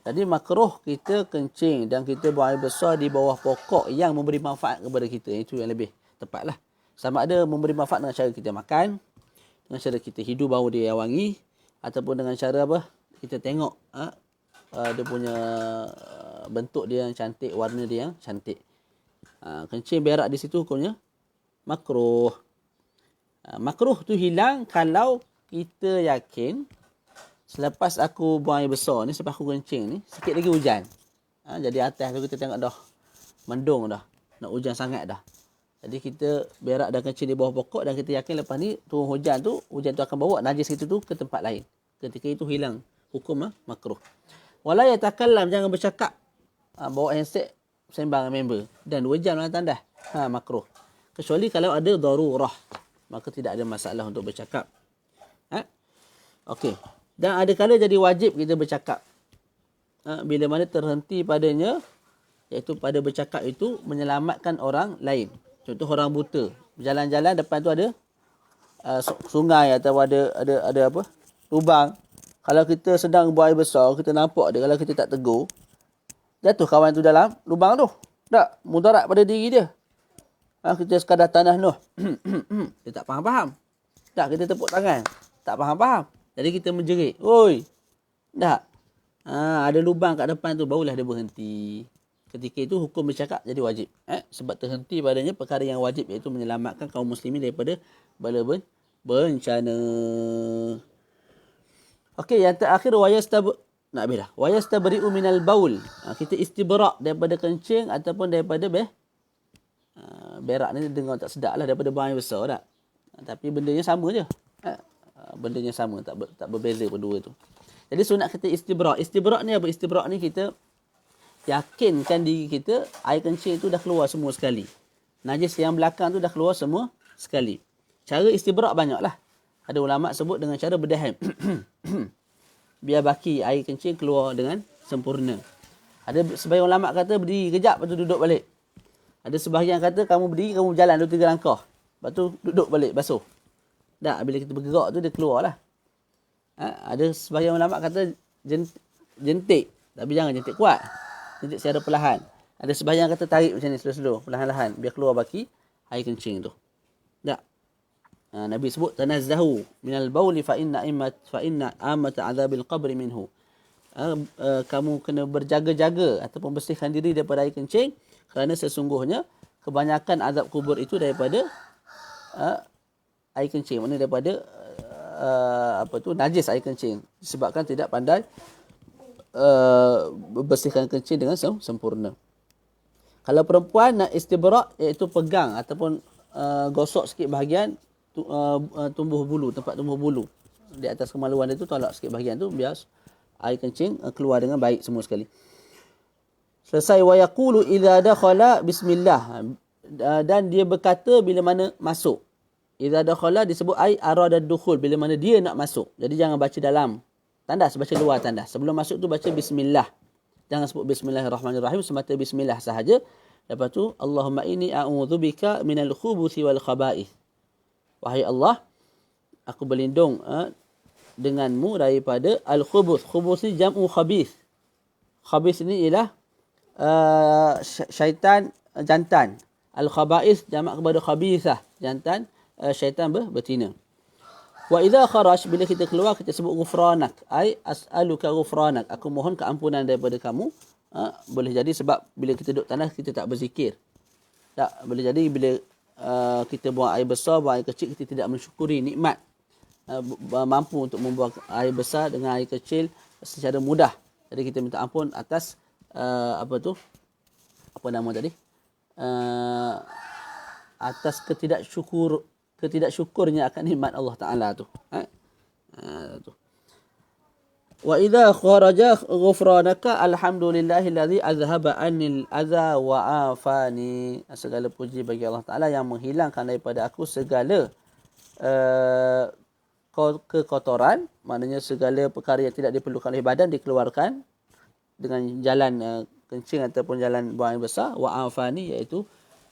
[SPEAKER 1] Jadi makruh kita kencing dan kita buang air besar di bawah pokok yang memberi manfaat kepada kita. Itu yang lebih tepat lah. Sama ada memberi manfaat dengan cara kita makan, dengan cara kita hidu bau dia yang wangi, ataupun dengan cara kita tengok dia punya bentuk dia yang cantik, warna dia yang cantik. Kencing berak di situ hukumnya makruh. Makruh tu hilang kalau kita yakin selepas aku buang air besar ni, selepas aku kencing ni, sikit lagi hujan. Jadi atas tu kita tengok dah mendung dah, nak hujan sangat dah. Jadi kita berak dan kencing di bawah pokok dan kita yakin lepas ni turun hujan tu akan bawa najis itu tu ke tempat lain. Ketika itu hilang hukum makruh. Wala yatakallam, jangan bercakap. Bawa handset sembang member dan 2 jam dalam tandas. Makruh. Kecuali kalau ada darurah, maka tidak ada masalah untuk bercakap. Okey. Dan ada kala jadi wajib kita bercakap. Bila mana terhenti padanya, iaitu pada bercakap itu menyelamatkan orang lain. Contoh orang buta, berjalan-jalan depan tu ada sungai atau ada apa? Lubang. Kalau kita sedang buang air besar, kita nampak dia, kalau kita tak tegur, jatuh kawan tu dalam lubang tu. Tak, mudarat pada diri dia. Kita sekadar tanah Nuh. Dia tak faham-faham. Tak, kita tepuk tangan. Tak faham-faham. Jadi kita menjerit. Oi. Tak. Ada lubang kat depan tu, barulah dia berhenti. Ketika itu hukum bercakap jadi wajib. Sebab terhenti padanya perkara yang wajib, iaitu menyelamatkan kaum muslimin daripada bala bencana. Okey, yang terakhir nak bila wayastabri'u minal baul. Kita istibra' daripada kencing ataupun daripada berak ni dengar tak sedap lah, daripada buang air besar tak. Tapi bendanya sama je. Bendanya sama, tak berbeza pun dua tu. Jadi sunat kita istibra'. Istibra' ni apa? Istibra' ni kita yakinkan diri kita air kencing tu dah keluar semua sekali. Najis yang belakang tu dah keluar semua sekali. Cara istibra' banyak lah. Ada ulama' sebut dengan cara berdaham. Biar baki air kencing keluar dengan sempurna. Ada sebahagian ulama' kata berdiri kejap, lepas tu duduk balik. Ada sebahagian kata kamu berdiri, kamu berjalan 2-3 langkah. Lepas tu duduk balik, basuh. Tak, bila kita bergerak tu dia keluar lah. Ada sebahagian ulama' kata jentik. Tapi jangan jentik kuat. Jentik secara perlahan. Ada sebahagian kata tarik macam ni, slow-slow, perlahan-lahan. Biar keluar baki air kencing tu. Tak. Nabi sebut tanazzahu minal bauli fa inna amata azabil qabri minhu. Kamu kena berjaga-jaga ataupun bersihkan diri daripada air kencing, kerana sesungguhnya kebanyakan azab kubur itu daripada air kencing. Maksudnya daripada najis air kencing, disebabkan tidak pandai bersihkan kencing dengan sempurna. Kalau perempuan nak istibra', iaitu pegang ataupun gosok sikit bahagian tumbuh bulu, tempat tumbuh bulu di atas kemaluan dia tu, tolak sikit bahagian tu biar air kencing keluar dengan baik semua sekali. Selesai, wa yaqulu idza dakhala bismillah, dan dia berkata bila mana masuk. Idza dakhala disebut ai arada dukhul, bila mana dia nak masuk. Jadi jangan baca dalam tandas, baca luar tandas. Sebelum masuk tu baca bismillah. Jangan sebut bismillahirrahmanirrahim, semata bismillah sahaja. Lepas tu Allahumma inni a'udzubika minal khubuthi wal khaba'ith. Wahai Allah, aku berlindung denganmu daripada al-khubuth. Khubuth ni jam'u khabith. Khabith ni ialah syaitan jantan. Al-khaba'ith jamak kepada khabithah, jantan, syaitan betina. Wa idza kharaj, bila kita keluar kita sebut ghufranak, ai as'aluka ghufranak, aku mohon keampunan daripada kamu. Boleh jadi sebab bila kita duduk tanah kita tak berzikir. Tak, boleh jadi bila kita buang air besar, buang air kecil, kita tidak mensyukuri nikmat mampu untuk membuang air besar dengan air kecil secara mudah. Jadi kita minta ampun atas atas ketidaksyukurnya akan nikmat Allah Taala tu. Wa idza kharaja ghufranaka alhamdulillahillazi azhaba anil adza wa afani. Segala puji bagi Allah Taala yang menghilangkan daripada aku segala kekotoran, maknanya segala perkara yang tidak diperlukan oleh badan dikeluarkan dengan jalan kencing ataupun jalan buang air besar. Wa afani, iaitu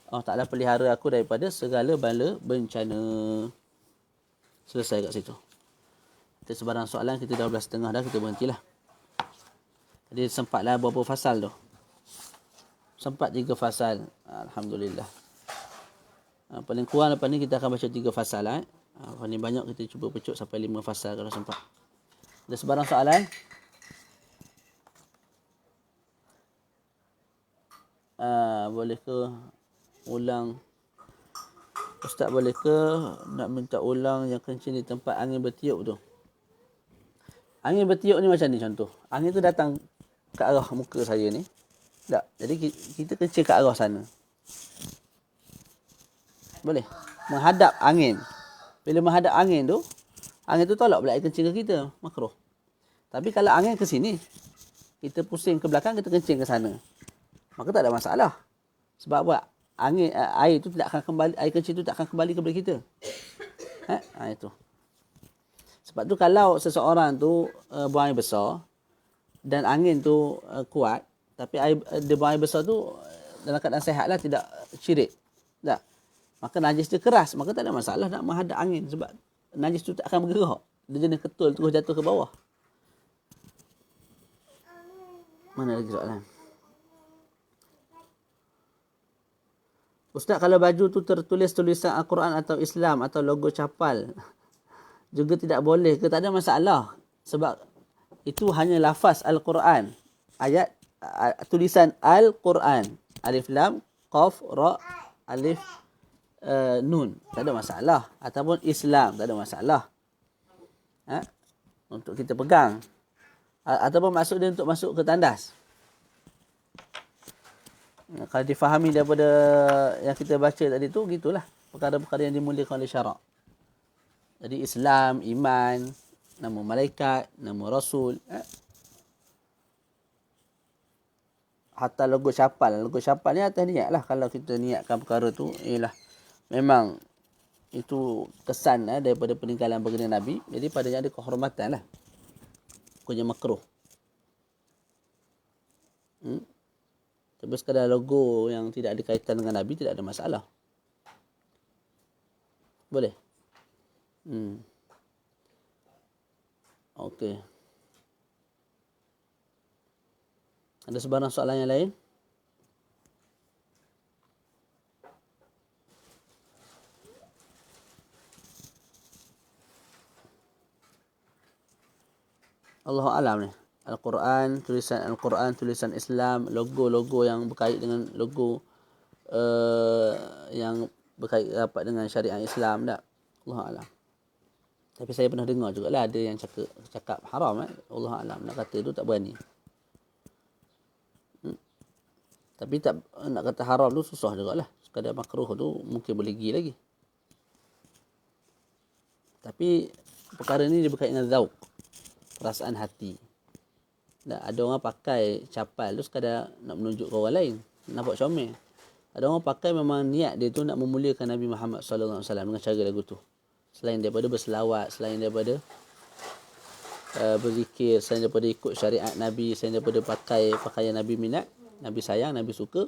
[SPEAKER 1] Allah Taala pelihara aku daripada segala bala bencana. Selesai kat situ. Kita sebarang soalan, kita dah 12.30 dah, kita berhentilah. Jadi sempatlah berapa fasal tu? Sempat 3 fasal. Alhamdulillah. Paling kurang lepas ni kita akan baca 3 fasal lah. Paling banyak kita cuba pecut sampai 5 fasal kalau sempat. Ada sebarang soalan? Boleh ke ulang? Ustaz, boleh ke nak minta ulang yang kencing di tempat angin bertiup tu? Angin bertiup ni macam ni contoh. Angin tu datang ke arah muka saya ni. Tak. Jadi kita kencing ke arah sana. Boleh. Menghadap angin. Bila menghadap angin tu tolak pula air kencing ke kita. Makruh. Tapi kalau angin ke sini, kita pusing ke belakang, kita kencing ke sana, maka tak ada masalah. Sebab apa? Air tu tidak akan kembali, air kencing tu tak akan kembali kepada kita. Itu. Sebab tu kalau seseorang tu buang air besar dan angin tu kuat, tapi dia buang air besar tu dalam keadaan sihat lah, tidak syirik. Tak. maka najis dia keras, maka tak ada masalah nak menghadap angin sebab najis tu tak akan bergerak. Dia jenis ketul terus jatuh ke bawah. Mana lagi soalan? Ustaz, kalau baju tu tertulis tulisan Al-Quran atau Islam atau logo capal juga tidak boleh ke? Tak ada masalah. Sebab itu hanya lafaz Al-Quran. Ayat tulisan Al-Quran. Alif Lam, Qaf, Ra, Alif, Nun. Tak ada masalah. Ataupun Islam. Tak ada masalah. Untuk kita pegang. Ataupun maksud dia untuk masuk ke tandas. Kalau difahami daripada yang kita baca tadi tu, gitulah. Perkara-perkara yang dimuliakan oleh syarak. Jadi Islam, iman, nama malaikat, nama Rasul. Hatta logo syapal. Logo syapal ni atas niat lah. Kalau kita niatkan perkara tu, ialah memang itu kesan daripada peninggalan baginda Nabi. Jadi padanya ada kehormatan lah. Bukannya makruh. Tapi sekadar logo yang tidak ada kaitan dengan Nabi, tidak ada masalah. Boleh? Okey. Ada sebarang soalan yang lain? Allahu a'lam ni. Al-Quran, tulisan Islam, logo-logo yang berkait dengan logo yang berkait rapat dengan syariat Islam tak? Allahu a'lam. Tapi saya pernah dengar jugalah ada yang cakap haram Allahu a'lam, nak kata tu tak berani. Tapi tak nak kata haram tu susah jugalah. Sekadar makruh tu mungkin boleh pergi lagi. Tapi perkara ni dia berkait dengan zauq, perasaan hati. Ada orang pakai capal tu sekadar nak menunjuk ke orang lain, nampak comel. Ada orang pakai memang niat dia tu nak memuliakan Nabi Muhammad sallallahu alaihi wasallam dengan cara lagu tu. Selain daripada berselawat, selain daripada berzikir, selain daripada ikut syariat Nabi, selain daripada pakai pakaian Nabi minat, Nabi sayang, Nabi suka,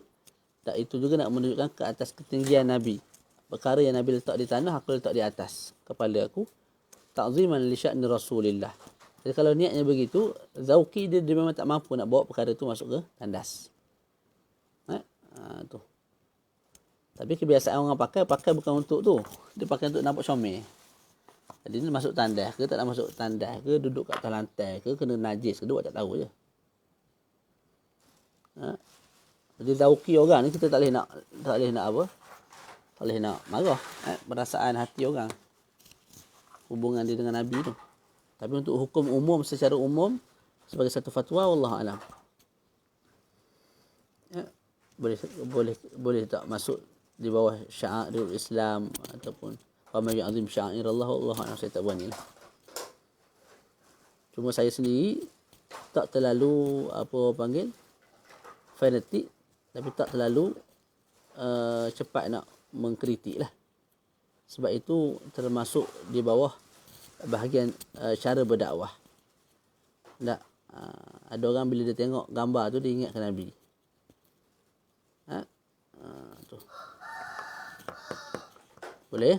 [SPEAKER 1] tak itu juga nak menunjukkan ke atas ketinggian Nabi. Perkara yang Nabi letak di tanah, aku letak di atas kepala aku. Ta'ziman li sya'ni Rasulillah. Jadi kalau niatnya begitu, zauqi dia memang tak mampu nak bawa perkara tu masuk ke tandas. Tu. Tapi kebiasaan orang pakai bukan untuk tu. Dia pakai untuk nampak comel. Jadi ni masuk tandas ke, tak nak masuk tandas ke, duduk kat atas lantai ke, kena najis ke, dia buat tak tahu je. Jadi zauqi orang ni kita tak boleh nak apa? Tak boleh nak marah. Perasaan hati orang. Hubungan dia dengan Nabi tu. Tapi untuk hukum umum, secara umum, sebagai satu fatwa, wallahu a'lam. Boleh tak masuk di bawah syiarul Islam ataupun wa may yu'azzim sya'airallah, wallahu a'lam, saya tak berani lah. Cuma saya sendiri tak terlalu fanatik, tapi tak terlalu cepat nak mengkritik lah. Sebab itu termasuk di bawah bahagian cara berdakwah. Tak, ada orang bila dia tengok gambar tu dia ingatkan Nabi. Tu. Boleh?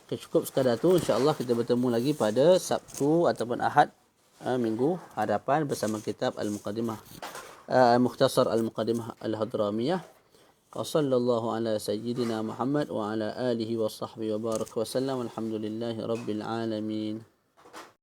[SPEAKER 1] Okay, cukup sekadar tu. InsyaAllah kita bertemu lagi pada Sabtu ataupun Ahad minggu hadapan bersama kitab Al-Muqaddimah Mukhtasar Al-Muqaddimah Al-Hadramiyah. وصلى الله على سيدنا محمد وعلى آله وصحبه وبارك وسلم والحمد لله رب العالمين.